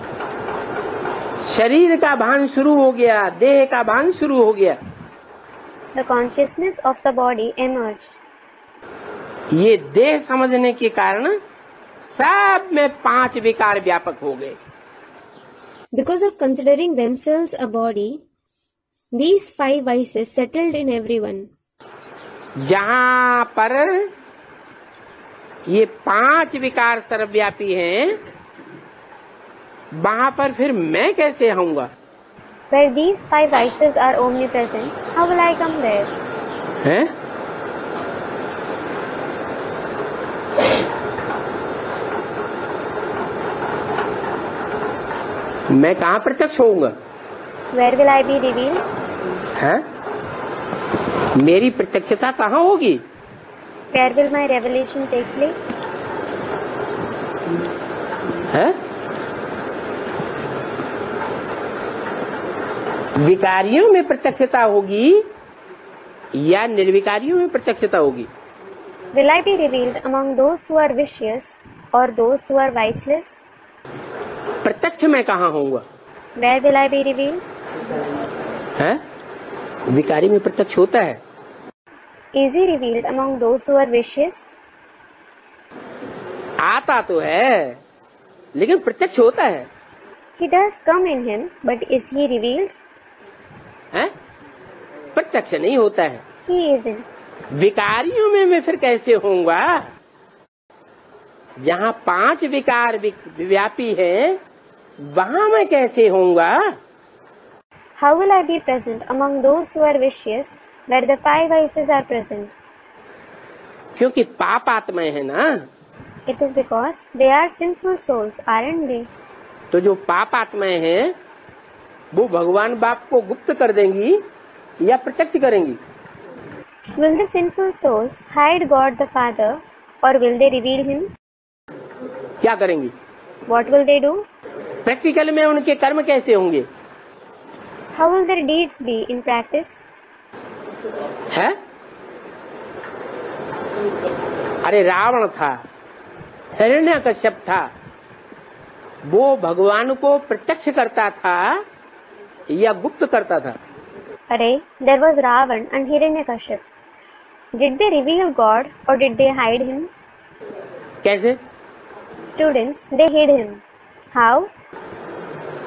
शरीर का भान शुरू हो गया, देह का भान शुरू हो गया। The consciousness of the body emerged. ये देह समझने के कारण सब में 5 विकार व्यापक हो गए। Because of considering themselves a body, these 5 vices settled in everyone. जहाँ पर ये 5 विकार सर्वव्यापी हैं, वहाँ पर फिर मैं कैसे आऊंगा? Where these five vices are omnipresent, how will I come there? हैं? मैं कहाँ प्रत्यक्ष होऊंगा? Where will I be revealed? हैं? मेरी प्रत्यक्षता कहाँ होगी? Where will my revelation take place? हैं? विकारियों में प्रत्यक्षता होगी या निर्विकारियों में प्रत्यक्षता होगी? Will I be revealed among those who are vicious or those who are viceless? प्रत्यक्ष मैं कहाँ होऊंगा? Where will I be revealed? हैं? विकारी में प्रत्यक्ष होता है। Is he revealed among those who are vicious? आता तो है लेकिन प्रत्यक्ष होता है। He does come in him, but is he revealed? हैं? प्रत्यक्ष नहीं होता है। He isn't. विकारियों में मैं फिर कैसे होऊंगा? जहाँ 5 विकार व्यापी हैं, वहाँ मैं कैसे होऊंगा? How will I be present among those who are vicious, where the 5 vices are present? क्योंकि पाप आत्माएं है ना। It is because they are sinful souls, aren't they? तो जो पाप आत्माएं हैं वो भगवान बाप को गुप्त कर देंगी या प्रत्यक्ष करेंगी? Will the sinful souls hide God the Father, or will they reveal him? क्या करेंगी? What will they do? Practical में उनके कर्म कैसे होंगे? How will their deeds be in practice? है? अरे रावण था, हिरण्यकश्यप था, वो भगवान को प्रत्यक्ष करता था या गुप्त करता था? Array, there was Ravan and Hiranyakashipu. Did they reveal God or did they hide him? कैसे? Students, they hid him. How?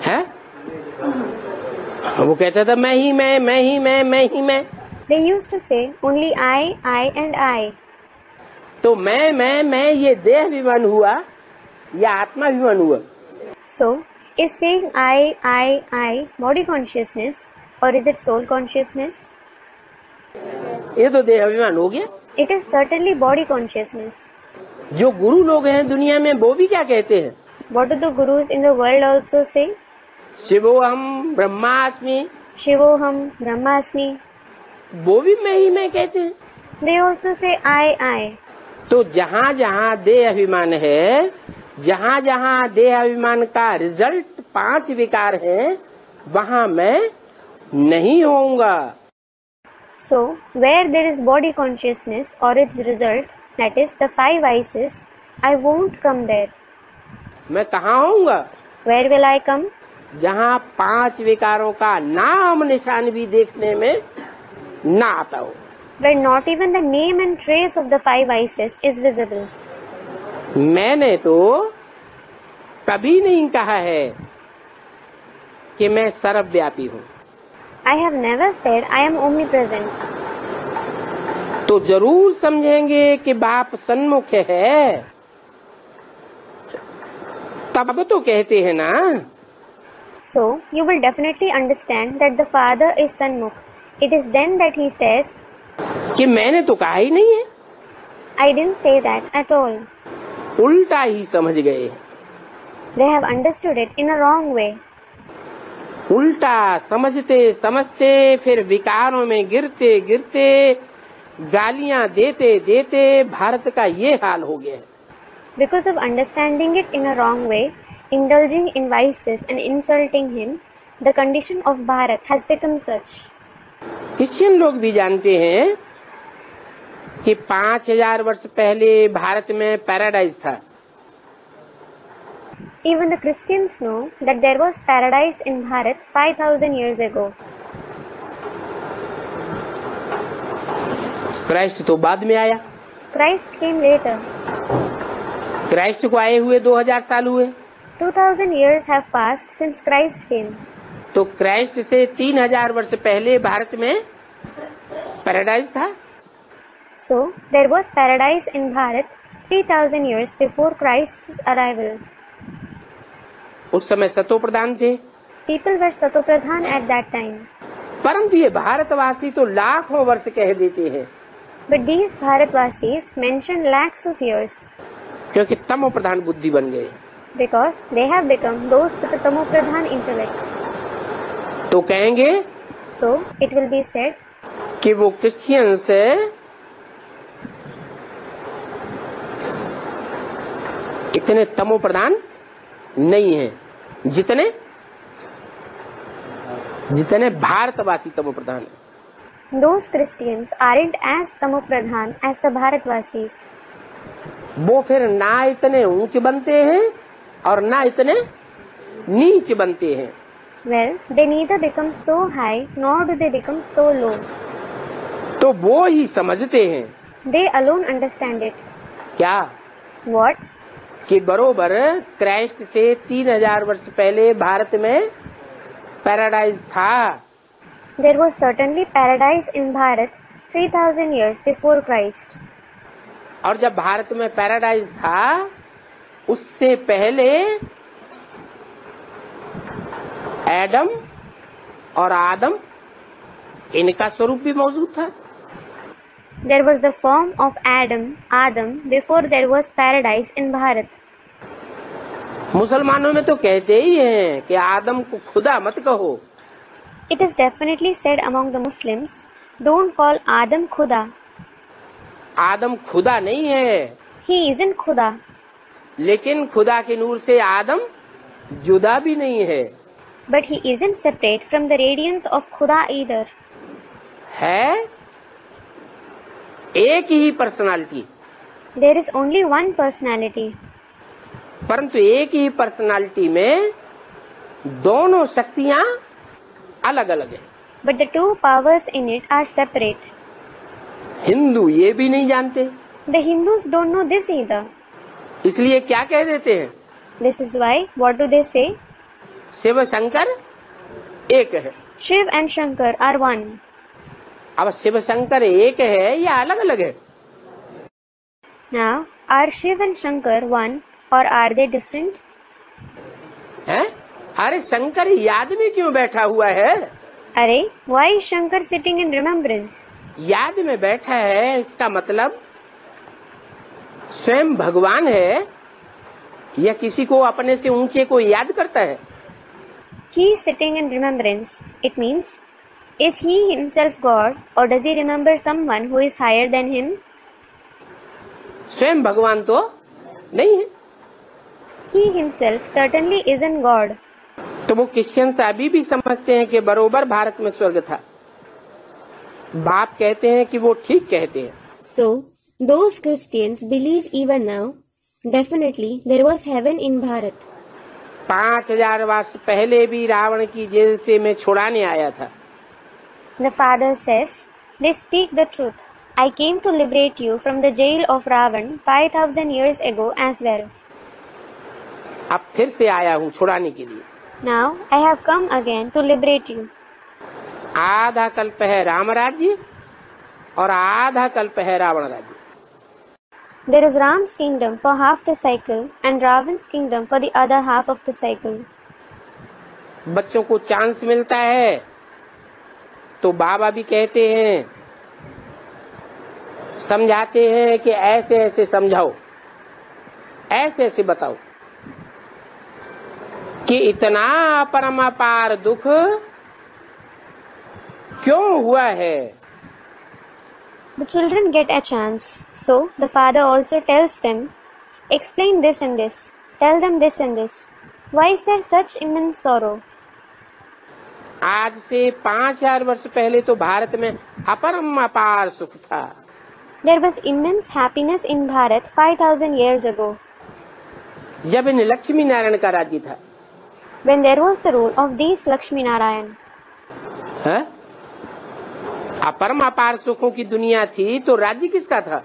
है? वो कहता था मैं ही मैं। They used to say only I and I. तो मैं ये देह अभिमान हुआ या आत्मा अभिमान हुआ? So, is saying I body consciousness or is it soul consciousness? ये तो देह अभिमान हो गया। It is certainly body consciousness. जो गुरु लोग हैं दुनिया में वो भी क्या कहते हैं? What do the gurus in the world also say? शिवोहम ब्रह्मास्मि। Shivoham Brahmasmi. वो भी मैं ही मैं कहते हैं। They also say I. तो जहाँ जहाँ देह अभिमान है, जहाँ जहाँ देह अभिमान का रिजल्ट 5 विकार है, वहाँ मैं नहीं होऊंगा। So, where there is body consciousness or its result, that is the 5 vices, I won't come there. मैं कहाँ होऊंगा? Where will I come? जहाँ 5 विकारों का नाम निशान भी देखने में ना आता हो। Where not even the name and trace of the 5 vices is visible. मैंने तो कभी नहीं कहा है कि मैं सर्वव्यापी हूँ। I have never said I am omnipresent. तो जरूर समझेंगे कि बाप सन्मुख है, तब तो कहते हैं ना। So, you will definitely understand that the Father is Sanmukh. It is then that he says, कि मैंने तो कहा ही नहीं है। I didn't say that at all. उल्टा ही समझ गए। They have understood it in a wrong way. उल्टा समझते समझते फिर विकारों में गिरते गिरते गालियां देते देते भारत का ये हाल हो गया है। Because of understanding it in a wrong way, indulging in vices and insulting him, the condition of Bharat has become such. Christian लोग भी जानते हैं कि 5000 वर्ष पहले भारत में पैराडाइज था। Even the Christians know that there was paradise in Bharat 5000 years ago. Christ तो बाद में आया। Christ came later. क्राइस्ट को आए हुए 2000 साल हुए। 2000 years have passed since Christ came. तो क्राइस्ट से 3000 वर्ष पहले भारत में पैराडाइज था। So, there was paradise in Bharat 3000 years before Christ's arrival. उस समय सतो प्रधान थे। People were Satopradhan at that time. परंतु ये भारतवासी तो लाखों वर्ष कह देते हैं, But these Bharatvasis mentioned lakhs of years क्योंकि तमो प्रधान बुद्धि बन गए। because they have become those with a Tamopradhan intellect. तो कहेंगे So it will be said कि वो क्रिश्चियंस इतने तमो प्रधान नहीं है जितने जितने भारतवासी तमो प्रधान है। those Christians aren't as Tamopradhan as the Bharatvasis. वो फिर ना इतने ऊंच बनते हैं और ना इतने नीच बनते हैं। Well, they neither become so high nor do they become so low. तो वो ही समझते हैं They alone understand it. क्या What? कि बरोबर क्राइस्ट से 3000 वर्ष पहले भारत में पैराडाइज था। There was certainly paradise in Bharat 3000 years before Christ. और जब भारत में पैराडाइज था उससे पहले एडम और आदम इनका स्वरूप भी मौजूद था। There was the form of Adam before there was paradise in Bharat. मुसलमानों में तो कहते ही हैं कि आदम को खुदा मत कहो। It is definitely said among the Muslims, don't call Adam Khuda. आदम खुदा नहीं है, He isn't Khuda. लेकिन खुदा के नूर से आदम जुदा भी नहीं है। But he isn't separate from the radiance of Khuda either. है एक ही personality, There is only one personality. परंतु एक ही पर्सनालिटी में दोनों शक्तियां अलग अलग है। But the two powers in it are separate. Hindu ये भी नहीं जानते, The Hindus don't know this either. इसलिए क्या कह देते हैं, This is why, what do they say? Shiv Shankar एक है। Shiv and Shankar are one. अब शिव शंकर एक है या अलग अलग है? Now, are Shiv and Shankar one or are they different? हैं? अरे शंकर याद में क्यों बैठा हुआ है? अरे, why is Shankar sitting in remembrance? याद में बैठा है इसका मतलब स्वयं भगवान है या किसी को अपने से ऊंचे को याद करता है? He is sitting in remembrance. It means, is he himself God or does he remember someone who is higher than him? स्वयं भगवान तो नहीं है। He himself certainly isn't God. तो वो क्रिश्चियंस अभी भी समझते हैं कि बरोबर भारत में स्वर्ग था। बाप कहते हैं कि वो ठीक कहते हैं। So, those Christians believe even now, definitely there was heaven in Bharat. 5000 वर्ष पहले भी रावण की जेल से मैं छुड़ाने आया था। The father says, they speak the truth. I came to liberate you from the jail of Ravan 5000 years ago as well. अब फिर से आया हूँ छुड़ाने के लिए। Now I have come again to liberate you. आधा कल्प है राम राज्य और आधा कल्प है रावण राज्य। There is Ram's kingdom for half the cycle and Ravan's kingdom for the other half of the cycle. बच्चों को चांस मिलता है तो बाबा भी कहते हैं, समझाते हैं कि ऐसे ऐसे समझाओ, ऐसे ऐसे बताओ कि इतना परमापार दुख क्यों हुआ है। The children get a chance, so the father also tells them, explain this and this, tell them this and this. Why is there such immense sorrow? आज से 5000 वर्ष पहले तो भारत में अपरमापार सुख था। There was immense happiness in Bharat 5000 years ago, जब इन लक्ष्मी नारायण का राज्य था। when there was the rule of these Lakshmi Narayan. है? अपरमापार सुखों की दुनिया थी तो राज्य किसका था?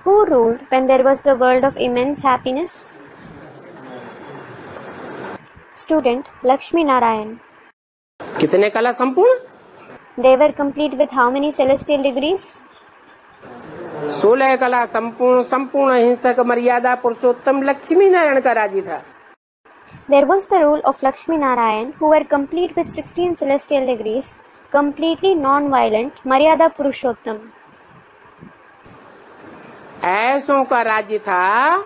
Who ruled when there was the world of immense happiness? Student Lakshmi Narayan. कितने कला संपूर्ण? They were complete with how many celestial degrees? 16 कला संपूर्ण, संपूर्ण हिंसक मर्यादा पुरुषोत्तम लक्ष्मी नारायण का राज्य था। There was the rule of Lakshmi Narayan, who were complete with 16 celestial degrees, completely non-violent, Maryada Purushottam. ऐसों का राज्य था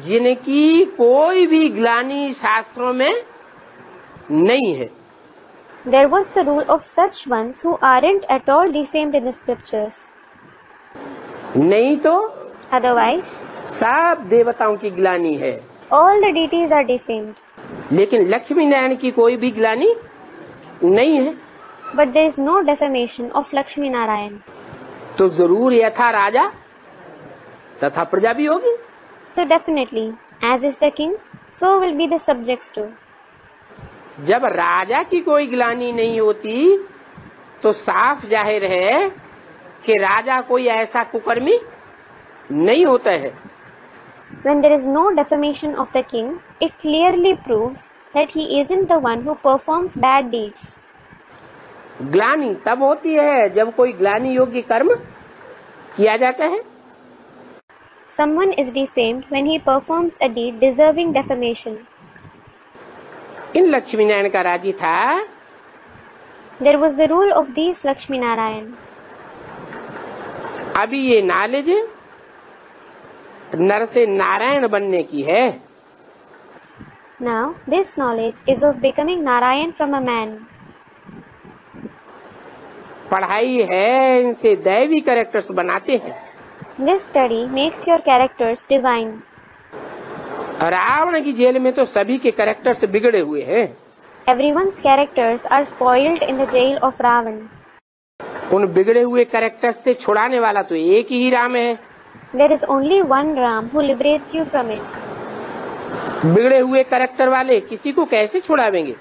जिनकी कोई भी ग्लानि शास्त्रों में नहीं है. There was the rule of such ones who aren't at all defamed in the scriptures. नहीं तो Otherwise, सब देवताओं की ग्लानि है. all the deities are defamed. लेकिन लक्ष्मी नारायण की कोई भी ग्लानि नहीं है. But there is no defamation of Lakshmi Narayan. तो जरूर यथा राजा तथा प्रजा भी होगी. So definitely, as is the king, so will be the subjects too. जब राजा की कोई ग्लानि नहीं होती तो साफ जाहिर है कि राजा कोई ऐसा कुकर्मी नहीं होता है. When there is no defamation of the king, it clearly proves that he isn't the one who performs bad deeds. ग्लानि तब होती है जब कोई ग्लानि योग्य कर्म किया जाता है. Someone is defamed when he performs a deed deserving defamation. इन लक्ष्मी नारायण का राज्य था. There was the rule of these Lakshmi Narayan. अभी ये नॉलेज नर से नारायण बनने की है. Now, this knowledge is of becoming Narayan from a man. पढ़ाई है इनसे दैवी कैरेक्टर्स बनाते हैं. This study makes your characters divine. Ravan की जेल में तो सभी के कैरेक्टर्स बिगड़े हुए हैं. Everyone's characters are spoiled in the jail of Ravan. उन बिगड़े हुए कैरेक्टर्स से छुड़ाने वाला तो एक ही राम है. There is only one Ram who liberates you from it. बिगड़े हुए कैरेक्टर वाले किसी को कैसे छुड़ावेंगे?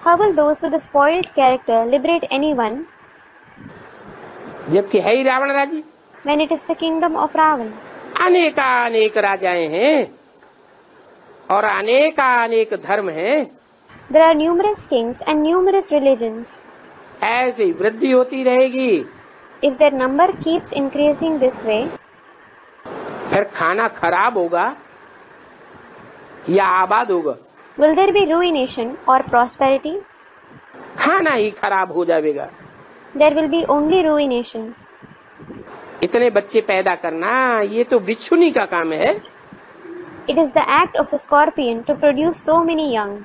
How will those with a spoiled character liberate anyone जबकि है ही रावण राज्य. when it is the kingdom of Ravan? अनेक राजाएं हैं और अनेक धर्म हैं. There are numerous kings and numerous religions. ऐसे ही वृद्धि होती रहेगी. If their number keeps increasing this way, फिर खाना खराब होगा या आबाद होगा? will there be ruination or prosperity? खाना ही खराब हो जाएगा. There will be only ruination. इतने बच्चे पैदा करना ये तो बिच्छुनी का काम है. It is the act of a scorpion to produce so many young.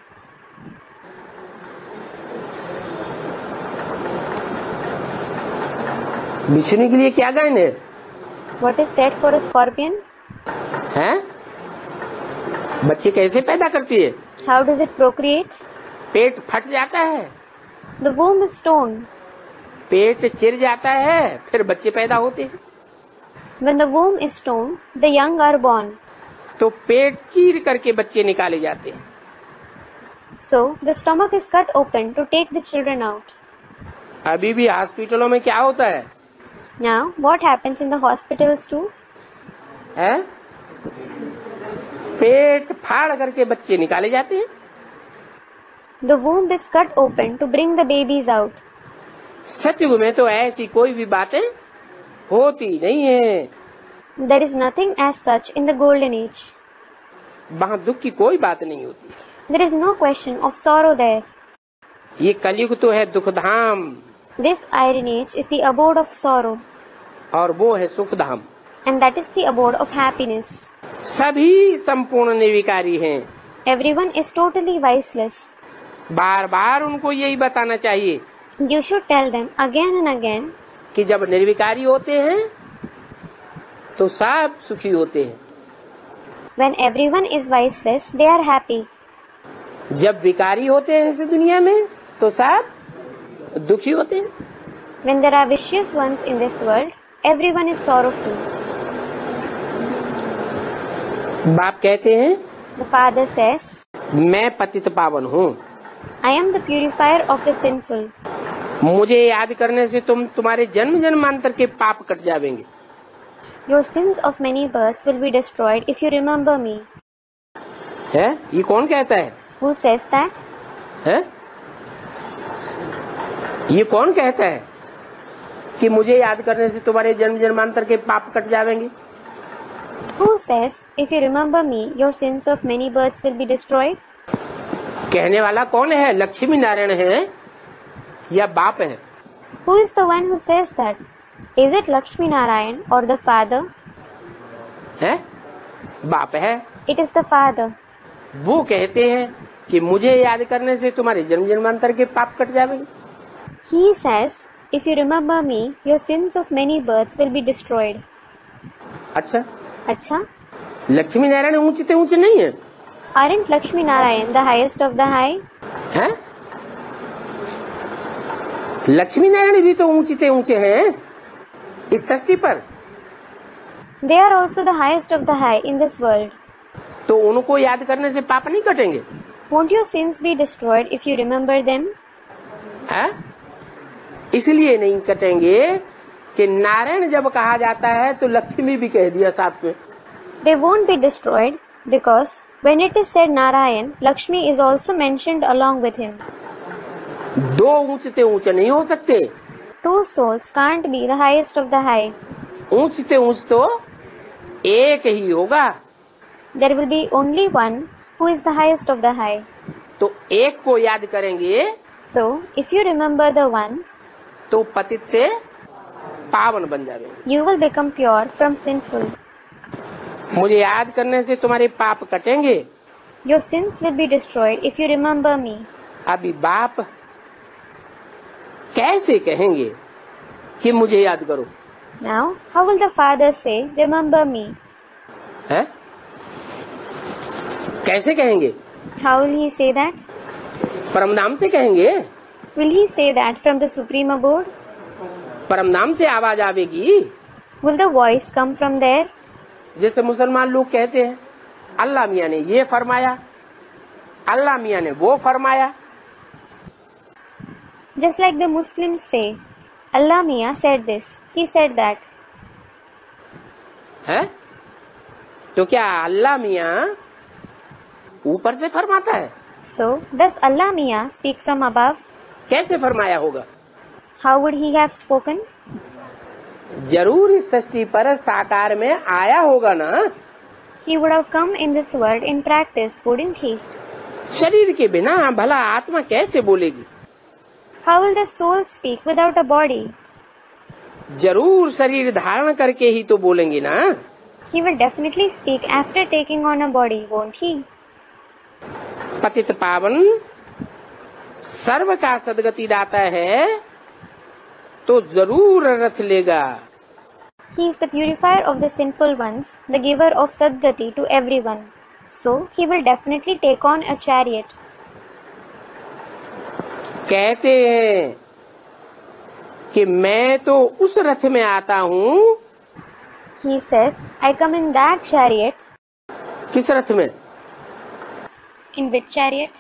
बिच्छुनी के लिए क्या गायन है? What is said for a scorpion? हैं? बच्चे कैसे पैदा करती है? How does it procreate? पेट फट जाता है. The womb is torn. पेट चिर जाता है फिर बच्चे पैदा होते हैं. When the womb is torn, the young are born. तो पेट चीर करके बच्चे निकाले जाते हैं. So the stomach is cut open to take the children out. अभी भी हॉस्पिटलों में क्या होता है? Now, what happens in the hospitals too? है? पेट फाड़ करके बच्चे निकाले जाते हैं. The womb is cut open to bring the babies out. सतयुग में तो ऐसी कोई भी बातें होती नहीं है. There is nothing as such in the golden age. वहाँ दुख की कोई बात नहीं होती. There is no question of sorrow there. ये कलयुग तो है दुख धाम. This iron age is the abode of sorrow. और वो है सुख धाम. And that is the abode of happiness. सभी संपूर्ण निर्विकारी हैं. Everyone is totally viceless. बार बार उनको यही बताना चाहिए You should tell them again and again कि जब निर्विकारी होते हैं तो सब सुखी होते हैं. when everyone is viceless, they are happy. जब विकारी होते हैं इस दुनिया में तो सब दुखी होते हैं. When there are vicious ones in this world, everyone is sorrowful. बाप कहते हैं The father says, मैं पतित पावन हूँ. I am the purifier of the sinful. मुझे याद करने से तुम्हारे जन्म जन्मांतर के पाप कट जाएंगे. Your sins of many births will be destroyed if you remember me. है? ये कौन कहता है? Who says that? है? ये कौन कहता है कि मुझे याद करने से तुम्हारे जन्म जन्मांतर के पाप कट जाएंगे? Who says, if you remember me, your sins of many births will be destroyed? कहने वाला कौन है? लक्ष्मी नारायण है या बाप है? Who is the one who says that? Is it Lakshmi Narayan or the father? है? बाप है। It is the father. वो कहते हैं कि मुझे याद करने से तुम्हारे जन्म जन्मांतर के पाप कट जाएंगे। He says, if you remember me, your sins of many births will be destroyed. अच्छा, अच्छा? लक्ष्मी नारायण ऊंचे ऊंचे नहीं है? Aren't Lakshmi Narayan the highest of the high? हैं? लक्ष्मी नारायण भी तो ऊंचे ऊंचे हैं इस सृष्टि पर। They are also the highest of the high in this world. तो उनको याद करने से पाप नहीं कटेंगे? Won't your sins be destroyed if you remember them? है? इसलिए नहीं कटेंगे कि नारायण जब कहा जाता है तो लक्ष्मी भी कह दिया साथ में। They won't be destroyed because when it is said Narayan, Lakshmi is also mentioned along with him. दो ऊंचते ऊंचे नहीं हो सकते। Two souls can't be the highest of the high. ऊंचते ऊंच तो एक ही होगा। There will be only one who is the highest of the high. तो एक को याद करेंगे So, if you remember the one, तो पतित से पावन बन जाएंगे। you will become pure from sinful. मुझे याद करने से तुम्हारे पाप कटेंगे। Your sins will be destroyed if you remember me. अभी बाप कैसे कहेंगे कि मुझे याद करो? Now, how will the father say, remember me? है? कैसे कहेंगे? How will he say that? परम नाम से कहेंगे। Will he say that from the supreme abode? परम नाम से आवाज आवेगी। Will the voice come from there? जैसे मुसलमान लोग कहते हैं अल्लाह मियाँ ने ये फरमाया, अल्लाह मियाँ ने वो फरमाया। Just like the Muslims say, Allah Mia said this, he said that. है? तो क्या अल्लाह मियाँ ऊपर से फरमाता है? So, does Allah Mia speak from above? कैसे फरमाया होगा? How would he have spoken? जरूर इस सृष्टि पर साकार में आया होगा ना। He would have come in this world in practice, wouldn't he? शरीर के बिना भला आत्मा कैसे बोलेगी? How will the soul speak without a body? जरूर शरीर धारण करके ही तो बोलेंगे ना। He will definitely speak after taking on a body, won't he? पतित पावन सर्व का सदगति दाता है तो जरूर रथ लेगा। He is the purifier of the sinful ones, the giver of Sadgati to everyone. So, he will definitely take on a chariot. कहते हैं कि मैं तो उस रथ में आता हूँ। He says, I come in that chariot. किस रथ में? In which chariot?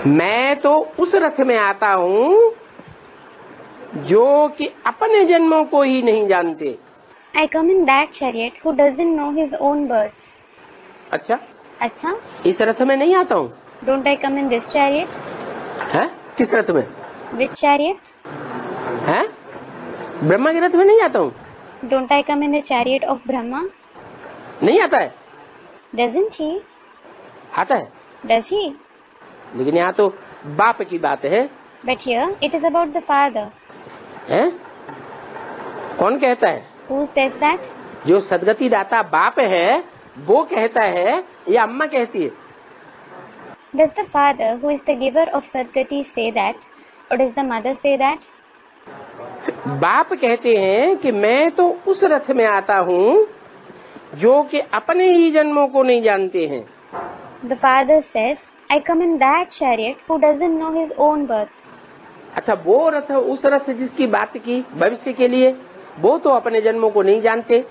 मैं तो उस रथ में आता हूँ जो कि अपने जन्मों को ही नहीं जानते। I come in that chariot who doesn't know his own births. अच्छा, अच्छा? इस रथ में नहीं आता हूँ। Don't I come in this chariot? है? किस रथ में? Which chariot? है? ब्रह्मा के रथ में नहीं आता हूँ। Don't I come in the chariot of Brahma? नहीं आता है। Doesn't he? आता है, Does he? लेकिन यहाँ तो बाप की बात है। But here it is about the father. है? कौन कहता है? Who says that? जो सदगति दाता बाप है वो कहता है या अम्मा कहती है? Does the father who is the giver of Sadgati say that? Or does the mother say that? बाप कहते हैं कि मैं तो उस रथ में आता हूँ जो कि अपने ही जन्मों को नहीं जानते हैं। The father says, I come in that chariot who doesn't know his own births. अच्छा, वो रथ, उस रथ जिसकी बात की भविष्य के लिए, वो तो अपने जन्मों को नहीं जानते।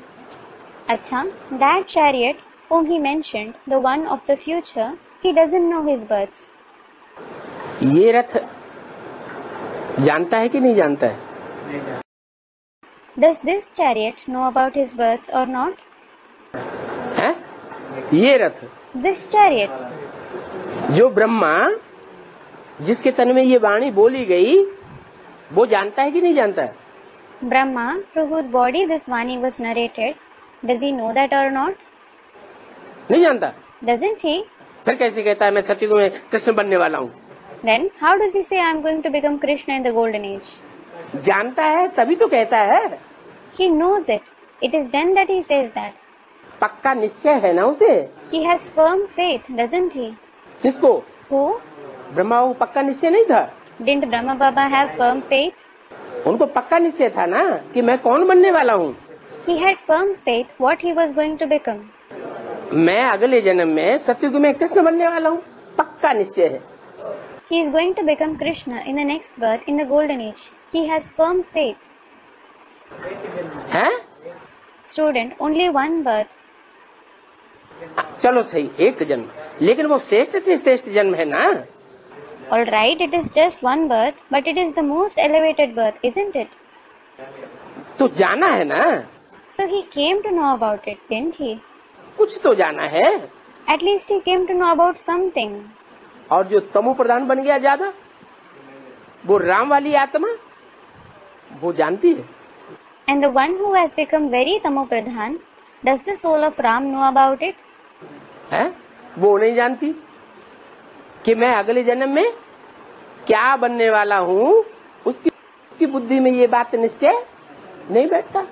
अच्छा, that chariot whom he mentioned, the one of the future, he doesn't know his births. ये रथ जानता है कि नहीं जानता है? Does this chariot know about his births or not? है? ये रथ, This chariot, जो ब्रह्मा जिसके तन में ये वाणी बोली गई, वो जानता है कि नहीं जानता है? Brahma, through whose body this Vani was narrated, Does he know that or not? नहीं जानता। Doesn't he? फिर कैसे कहता है मैं सतयुग में कृष्ण बनने वाला हूँ? Then how does he say I am going to become Krishna in the golden age? जानता है तभी तो कहता है। He knows it. It is then that he says that. पक्का निश्चय है ना उसे। He has firm faith, doesn't he? किसको? Who? ब्रह्मा को पक्का निश्चय नहीं था? Didn't Brahma Baba have firm faith? उनको पक्का निश्चय था ना कि मैं कौन बनने वाला हूँ। He had firm faith what he was going to become. मैं अगले जन्म में सतयुग में कृष्ण बनने वाला हूँ, पक्का निश्चय है। He is going to become Krishna in the next birth in the golden age. He has firm faith. है? Student, only one birth. चलो सही, एक जन्म, लेकिन वो श्रेष्ठ से श्रेष्ठ जन्म है ना। All right, it is just one birth, but it is the most elevated birth, isn't it? तो जाना है ना। So he came to know about it, didn't he? कुछ तो जाना है। At least he came to know about something. और जो तमो प्रधान बन गया ज्यादा, वो राम वाली आत्मा, वो जानती है। And the one who has become very tamo pradhan, does the soul of Ram know about it? है? वो नहीं जानती कि मैं अगले जन्म में क्या बनने वाला हूँ। उसकी बुद्धि में ये बात निश्चय नहीं बैठता।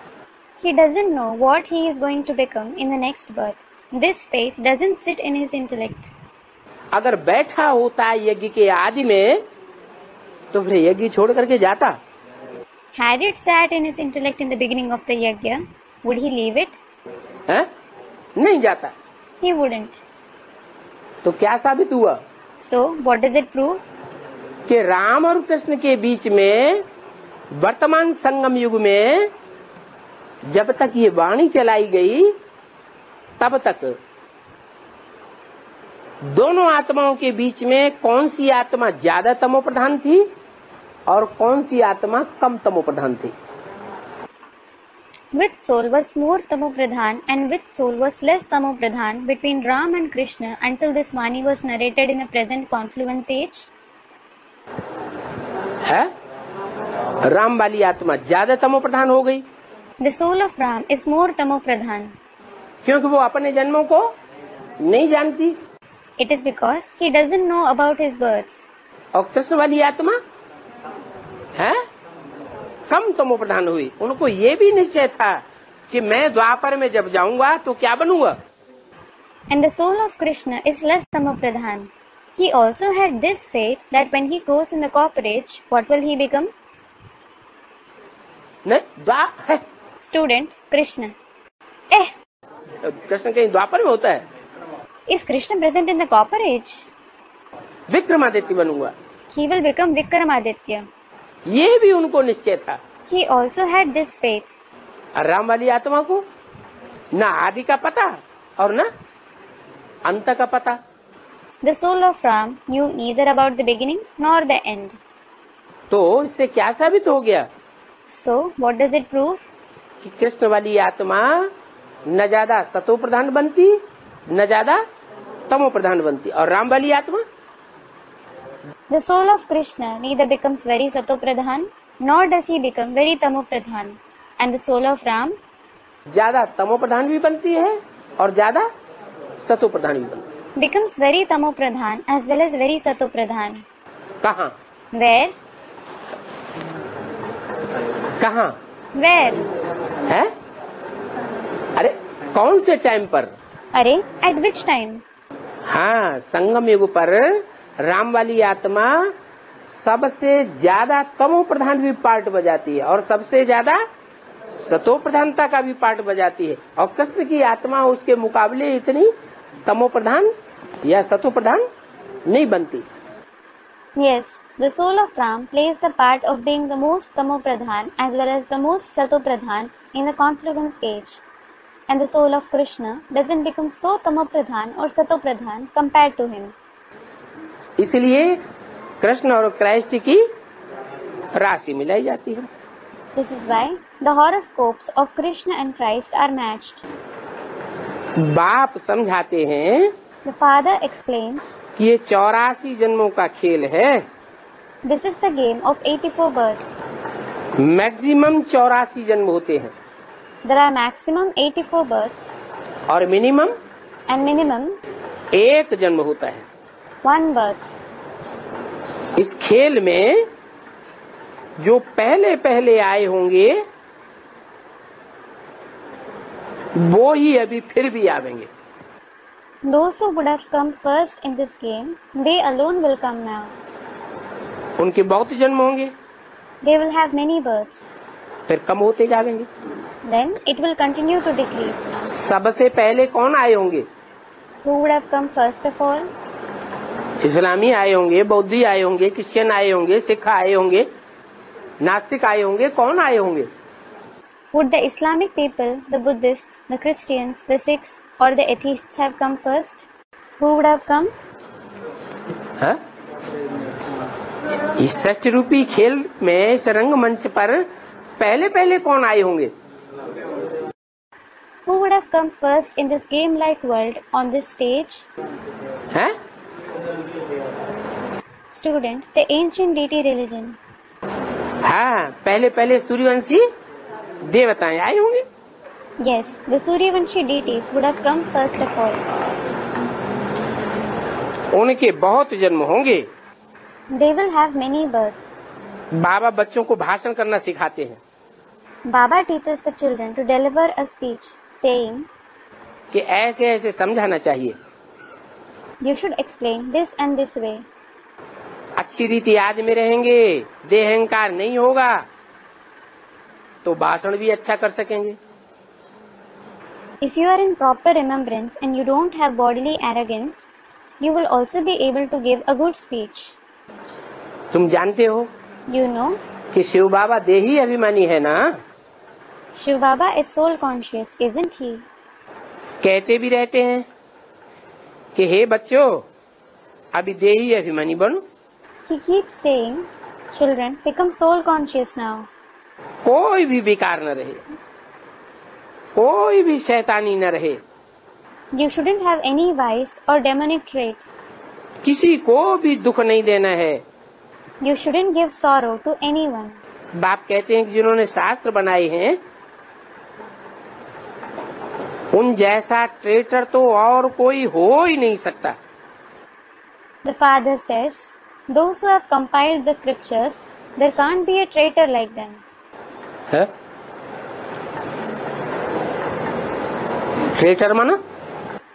He doesn't know what he is going to become in the next birth. This faith doesn't sit in his intellect. अगर बैठा होता यज्ञ के आदि में तो फिर यज्ञ छोड़ करके जाता। Had it sat in his intellect in the beginning of the yajna, would he leave it? है? नहीं जाता। He wouldn't. तो क्या साबित हुआ? So, what does it prove? कि राम और कृष्ण के बीच में वर्तमान संगम युग में जब तक ये वाणी चलाई गई तब तक दोनों आत्माओं के बीच में कौन सी आत्मा ज्यादा तमो प्रधान थी और कौन सी आत्मा कम तमो प्रधान थी? Which soul was more tamo pradhan and which soul was less tamo pradhan between Ram and Krishna until this Vani was narrated in the present confluence age? है? राम वाली आत्मा ज्यादा तमो प्रधान हो गई। The soul of Ram is more tamo pradhan. क्योंकि वो अपने जन्मों को नहीं जानती। It is because he doesn't know about his births. और कृष्ण वाली आत्मा है कम तमो प्रधान हुई। उनको ये भी निश्चय था कि मैं द्वापर में जब जाऊंगा तो क्या बनूंगा। And the soul of Krishna is less tamo pradhan. He also had this faith that when he goes in the copper age, what will he become? नहीं है। Student, Krishna. कृष्ण कहीं द्वापर में होता है? Is Krishna present in the copper age? Vikramaditya बनूंगा। He will become Vikramaditya. ये भी उनको निश्चय था। He also had this faith. और राम वाली आत्मा को न आदि का पता और न अंत का पता। The soul of Ram knew neither about the beginning nor the end. तो इससे क्या साबित हो गया? So, what does it prove? कि कृष्ण वाली आत्मा न ज्यादा सतो प्रधान बनती न ज्यादा तमो प्रधान बनती, और राम वाली आत्मा The soul of Krishna neither becomes very sato pradhan nor does he become very tamo pradhan, and the soul of Ram ज्यादा तमो प्रधान भी बनती है और ज्यादा सतो प्रधान भी बनती है। becomes very tamo pradhan as well as very sato pradhan. कहाँ? Where? कहाँ? Where? है? अरे कौन से टाइम पर? अरे, at which time? हाँ, संगम युग पर राम वाली आत्मा सबसे ज्यादा तमो प्रधान भी पार्ट बजाती है और सबसे ज्यादा सतो प्रधानता का भी पार्ट बजाती है, और कृष्ण की आत्मा उसके मुकाबले इतनी तमो प्रधान या सतो प्रधान नहीं बनती। Yes, the soul of Ram plays the part of being the most tamo pradhan as well as the most sato pradhan in the confluence age, and the soul of Krishna doesn't become so tamo pradhan or sato pradhan compared to him. इसलिए कृष्ण और Christ की राशि मिलाई जाती है। This is why the horoscopes of Krishna and Christ are matched. बाप समझाते हैं The father explains, कि ये 84 जन्मों का खेल है। this is the game of 84 births. Maximum 84 जन्म होते हैं। There are maximum 84 births और मिनिमम and minimum एक जन्म होता है। 1 birth. इस खेल में जो पहले पहले आए होंगे वो ही अभी फिर भी आवेंगे। Those who would have come first in this game, they alone will come now. उनके बहुत जन्म होंगे, They will have many births. फिर कम होते जाएंगे। Then it will continue to decrease. सबसे पहले कौन आए होंगे? Who would have come first of all? इस्लामी आए होंगे, बौद्धी आए होंगे, क्रिश्चियन आए होंगे, सिख आए होंगे, नास्तिक आए होंगे, कौन आए होंगे? Would the Islamic people, the Buddhists, the Christians, the Sikhs or the atheists have come first? Who would have come? हाँ? इस षष्ठ रूपी खेल में इस रंगमंच पर पहले पहले कौन आए होंगे? Who would have come first in this game-like world on this stage? हैं? Student, the ancient deity religion. हाँ, पहले पहले सूर्यवंशी देवताएं आए होंगे। Yes, the Suryavanshi deities would have come first of all. उनके बहुत जन्म होंगे। They will have many births. बाबा बच्चों को भाषण करना सिखाते हैं Baba teaches the children to deliver a speech saying, कि ऐसे ऐसे समझाना चाहिए, you should explain this and this way. अच्छी रीति आज में रहेंगे, देहंकार नहीं होगा तो भाषण भी अच्छा कर सकेंगे। If you are in proper remembrance and you don't have bodily arrogance, you will also be able to give a good speech. तुम जानते हो You know, कि शिव बाबा देही अभिमानी है ना? Shiv Baba is soul conscious, isn't he? कहते भी रहते हैं कि हे बच्चों अभी देही अभिमानी बनो। He keeps saying, children, become soul conscious now. कोई भी विकार न रहे, कोई भी शैतानी न रहे, You shouldn't have any vice or demonic trait. किसी को भी दुख नहीं देना है। You shouldn't give sorrow to anyone. बाप कहते हैं कि जिन्होंने शास्त्र बनाए हैं उन जैसा ट्रेटर तो और कोई हो ही नहीं सकता। The father says, those who have compiled the scriptures, there can't be a traitor like them. है? ट्रेटर माना?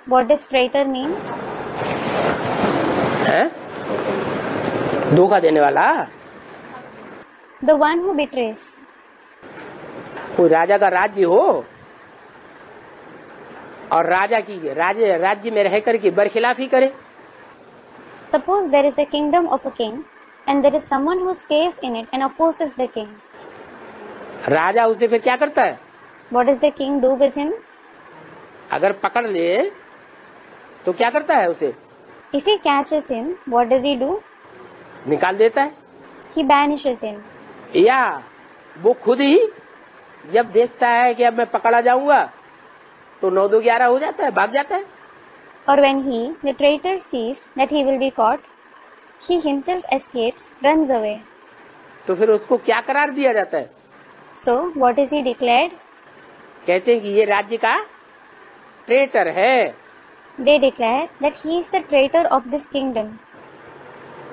What does traitor mean? है? धोखा देने वाला। The one who betrays. कोई राजा का राज्य हो और राजा की राज्य में रह करके बरखिलाफी करे। Suppose there is a kingdom of a king and there is someone who stays in it and opposes the king. राजा उसे फिर क्या करता है? What does the king do with him? अगर पकड़ ले तो क्या करता है उसे? If he catches him, what does he do? निकाल देता है। He banishes him. या वो खुद ही जब देखता है कि अब मैं पकड़ा जाऊंगा तो 9-2-11 हो जाता है, भाग जाता है। Or when he, the traitor, sees that he will be caught, he himself escapes, runs away. तो फिर उसको क्या करार दिया जाता है? So, what is he declared? कहते हैं कि ये राज्य का ट्रेटर है। They declare that he is the traitor of this kingdom.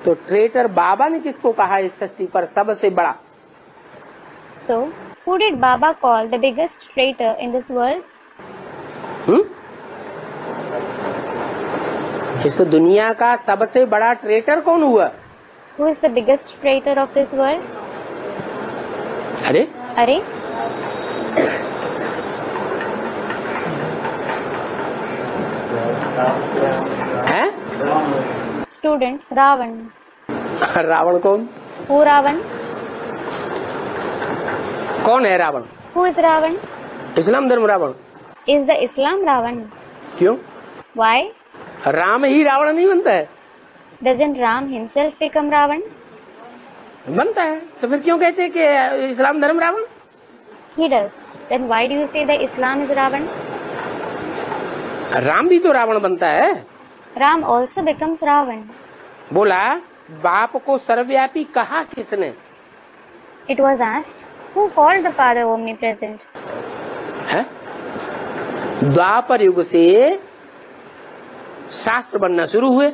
तो ट्रेटर बाबा ने किसको कहा इस सृष्टि पर सबसे बड़ा? So, who did Baba call the biggest traitor in this world? इस दुनिया का सबसे बड़ा ट्रेटर कौन हुआ? Who is the biggest traitor of this world? अरे Are? हैं? Student, Ravan. रावण कौन? Who Ravan? कौन है रावण? Who is Ravan? इस्लाम धर्म Ravan. Is the Islam Ravan? क्यों? Why? राम ही रावण नहीं बनता है? Doesn't Ram himself become Ravan? बनता है, तो फिर क्यों कहते हैं कि इस्लाम धर्म Ravan? He does. Then why do you say that Islam is Ravan? Ram भी तो रावण बनता है। Ram also becomes Ravan. बोला बाप को सर्वव्यापी कहा किसने? It was asked, who called the Father omnipresent? है? द्वापर युग से शास्त्र बनना शुरू हुए।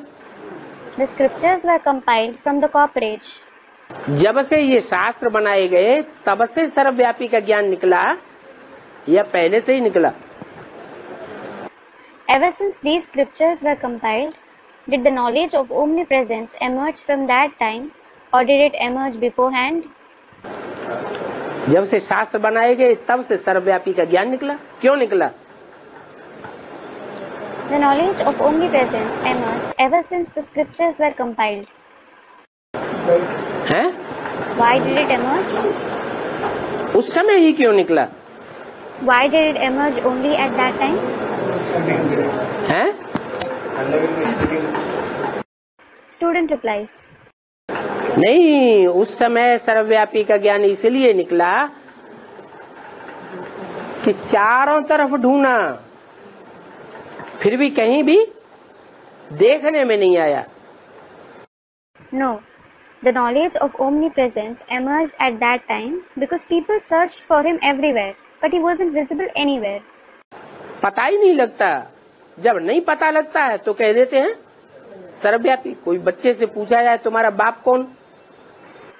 The scriptures were compiled from the Copper Age. जब से ये शास्त्र बनाए गए तब से सर्वव्यापी का ज्ञान निकला या पहले से ही निकला? Ever since these scriptures were compiled, did the knowledge of omnipresence emerge from that time, or did it emerge beforehand? जब से शास्त्र बनाए गए तब से सर्वव्यापी का ज्ञान निकला। क्यों निकला? The knowledge of omnipresence emerged ever since the scriptures were compiled. हैं? Why did it emerge? उस समय ही क्यों निकला? Why did it emerge only at that time? हैं? Student replies. नहीं, उस समय सर्वव्यापी का ज्ञान इसलिए निकला कि चारों तरफ ढूंढा, फिर भी कहीं भी देखने में नहीं आया। No, the knowledge of omnipresence emerged at that time because people searched for him everywhere, but he wasn't visible anywhere. पता ही नहीं लगता। जब नहीं पता लगता है तो कह देते हैं सर्वव्यापी। कोई बच्चे से पूछा जाए तुम्हारा बाप कौन?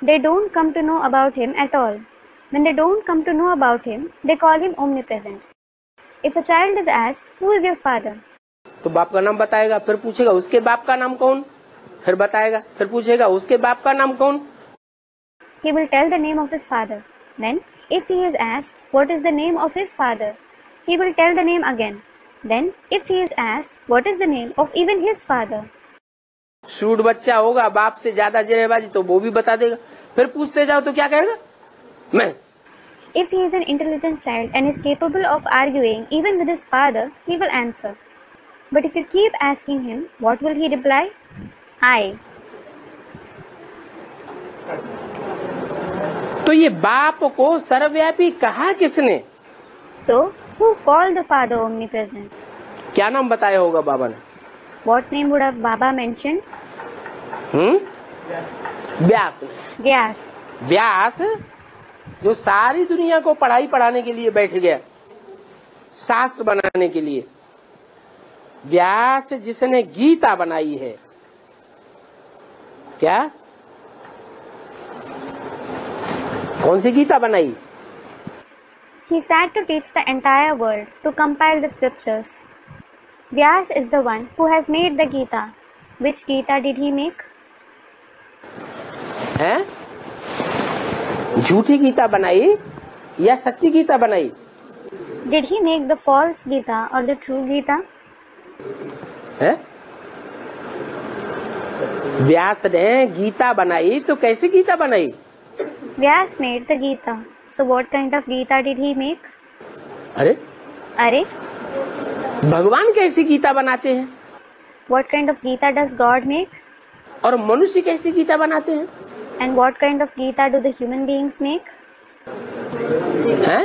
They don't come to know about him at all. When they don't come to know about him, they call him omnipresent. If a child is asked, who is your father? तो बाप का नाम बताएगा, फिर पूछेगा उसके बाप का नाम कौन, फिर बताएगा, फिर पूछेगा उसके बाप का नाम कौन। He will tell the name of his father. Then, if he is asked, what is the name of his father? He will tell the name again. Then, if he is asked, what is the name of even his father? Shoot बच्चा होगा, बाप से ज्यादा जरेबाजी, तो वो भी बता देगा। फिर पूछते जाओ तो क्या कहेगा? मैं। If he is an intelligent child and is capable of arguing even with his father, he will answer. But if you keep asking him, what will he reply? I. तो ये बाप को सर्वव्यापी कहा किसने? So, who called the father omnipresent? क्या नाम बताया होगा बाबा ने? What name would have Baba mentioned? Vyas. Vyas. व्यास जो सारी दुनिया को पढ़ाने के लिए बैठ गया, शास्त्र बनाने के लिए। व्यास जिसने गीता बनाई है। क्या? कौन सी गीता बनाई? He sat to teach the entire world, to compile the scriptures. Vyas is the one who has made the Gita. Which Gita did he make? है? झूठी गीता बनाई या सच्ची गीता बनाई? Did he make the false Gita or the true Gita? है? व्यास ने गीता बनाई तो कैसी गीता बनाई? Vyas made the Gita. So what kind of Gita did he make? अरे Are? भगवान कैसी गीता बनाते हैं? What kind of Gita does God make? और मनुष्य कैसी गीता बनाते हैं? And what kind of Gita do the human beings make? हैं?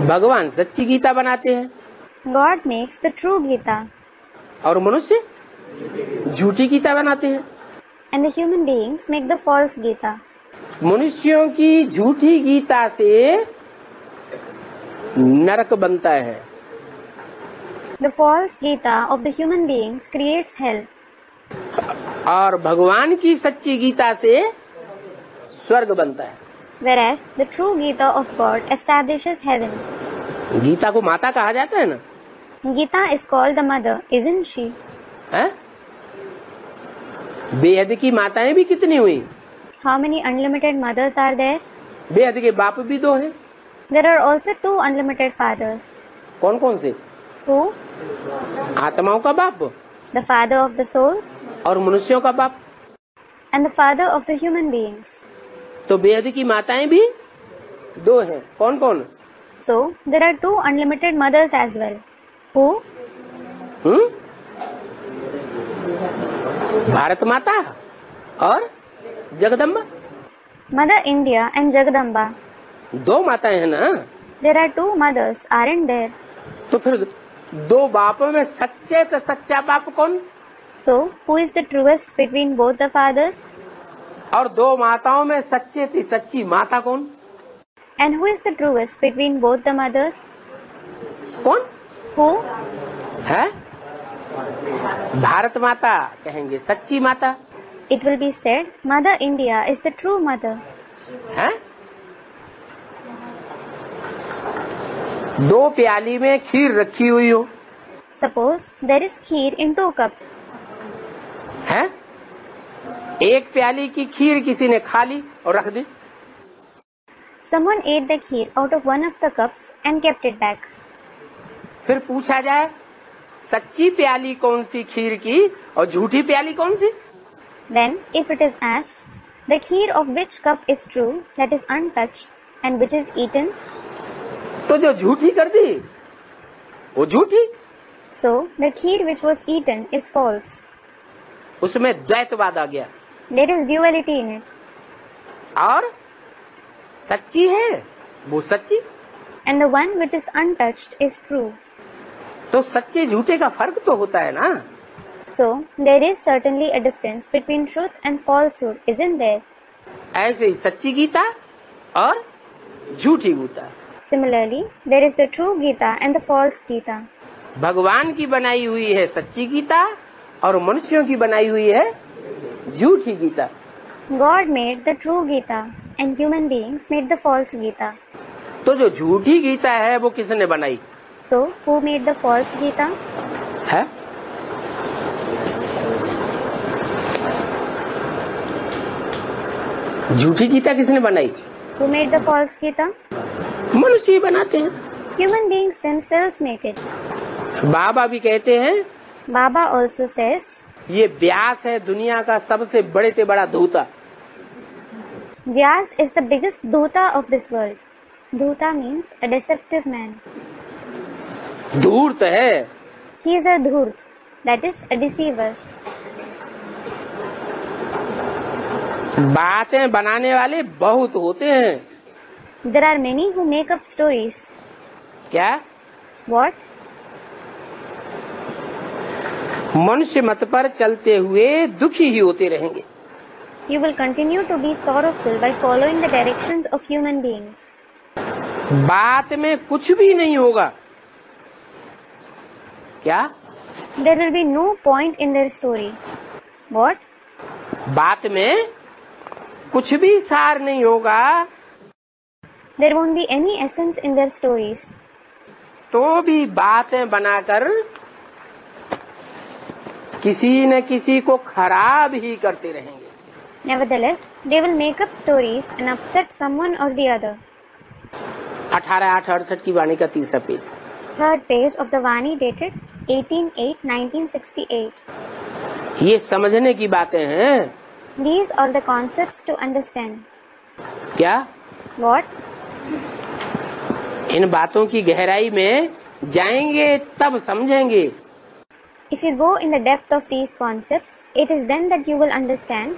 भगवान सच्ची गीता बनाते हैं God makes the true Gita. और मनुष्य झूठी गीता बनाते हैं। And the human beings make the false Gita. मनुष्यों की झूठी गीता से नरक बनता है। The false Gita of the human beings creates hell. और भगवान की सच्ची गीता से स्वर्ग बनता है। Whereas the true Gita of God establishes heaven. Gita को माता कहा जाता है ना? Gita is called the mother, isn't she? है? बेहद की माताएं भी कितनी हुई? How many unlimited mothers are there? बेहद के बाप भी दो हैं। There are also two unlimited fathers. कौन कौन से? Who? आत्माओं का बाप The father of the souls और मनुष्यों का बाप। and the father of the human beings. तो बेहद की माताएं भी दो हैं। कौन कौन? So, there are two unlimited mothers as well. Who? Bharat माता और Jagdamba. Mother India and Jagadamba. दो माताएं हैं ना? There are two mothers, aren't there? तो फिर दो बापों में सच्चे तो सच्चा बाप कौन? So, who is the truest between both the fathers? और दो माताओं में सच्चे थी सच्ची माता कौन? And who is the truest between both the mothers? कौन Who? है? भारत माता कहेंगे, सच्ची माता It will be said, Mother India is the true mother. है। 2 प्याली में खीर रखी हुई हो, Suppose there is kheer in 2 cups. है? 1 प्याली की खीर किसी ने खा ली और रख दी। Someone ate the kheer out of one of the cups and kept it back. फिर पूछा जाए सच्ची प्याली कौन सी खीर की और झूठी प्याली कौन सी? Then, if it is asked, the kheer of which cup is true, that is untouched, and which is eaten? तो जो झूठी कर दी वो झूठी, So, the kheer which was eaten is false. उसमें द्वैतवाद आ गया। There is duality in it. और सच्ची है वो सच्ची, And the one which is untouched is true. तो सच्चे झूठे का फर्क तो होता है ना। So, there is certainly a difference between truth and falsehood, isn't there? ऐसे ही सच्ची गीता और झूठी Gita, Similarly, there is the true Gita and the false Gita. भगवान की बनाई हुई है सच्ची गीता और मनुष्यों की बनाई हुई है झूठी Gita. God made the true Gita and human beings made the false Gita. तो जो झूठी गीता है वो किसने बनाई So, who made the false Gita? है? झूठी गीता किसने बनाई? Who made the false Gita? मनुष्य ही बनाते हैं। Human beings themselves make it. बाबा भी कहते हैं Baba also says, ये व्यास है दुनिया का सबसे बड़े से बड़ा धूता। Vyas is the biggest Dhuta of this world. Dhuta means a deceptive man. धूर्त है, He is a Dhurt, that is a deceiver. बातें बनाने वाले बहुत होते हैं। There are many who make up stories. क्या? What? मनुष्य मत पर चलते हुए दुखी ही होते रहेंगे। You will continue to be sorrowful by following the directions of human beings. बात में कुछ भी नहीं होगा। क्या? There will be no point in their story. What? बात में कुछ भी सार नहीं होगा There won't be any essence in their stories. तो भी बातें बनाकर किसी न किसी को खराब ही करते रहेंगे। Nevertheless, they will make up stories and upset someone or the other. 18/8/68 की वाणी का 3रा page. 3rd page of the Vani dated 18/8/1968. ये समझने की बातें हैं। These are the concepts to understand. क्या? What? इन बातों की गहराई में जाएंगे तब समझेंगे। If you go in the depth of these concepts, it is then that you will understand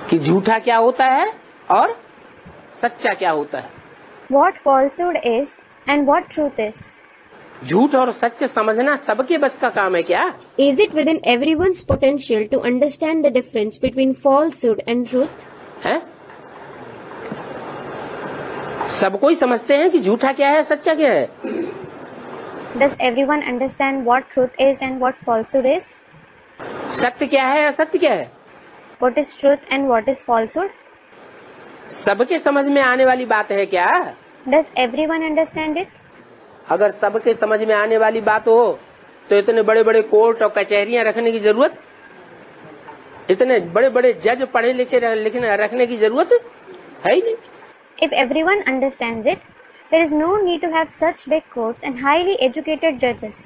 कि झूठा क्या होता है और सच्चा क्या होता है। what falsehood is and what truth is. झूठ और सच समझना सबके बस का काम है क्या? Is it within everyone's potential to understand the difference between falsehood and truth? है? सब कोई समझते हैं कि झूठा क्या है सच्चा क्या है। Does everyone understand what truth is and what falsehood is? सत्य क्या है असत्य क्या है? What is truth and what is falsehood? सबके समझ में आने वाली बात है क्या? Does everyone understand it? अगर सबके समझ में आने वाली बात हो तो इतने बड़े बड़े कोर्ट और कचहरियां रखने की जरूरत, इतने बड़े बड़े जज पढ़े लिखे रखने की जरूरत है ही नहीं। If everyone understands it, there is no need to have such big courts and highly educated judges.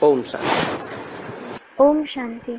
Om Shanti. Om Shanti.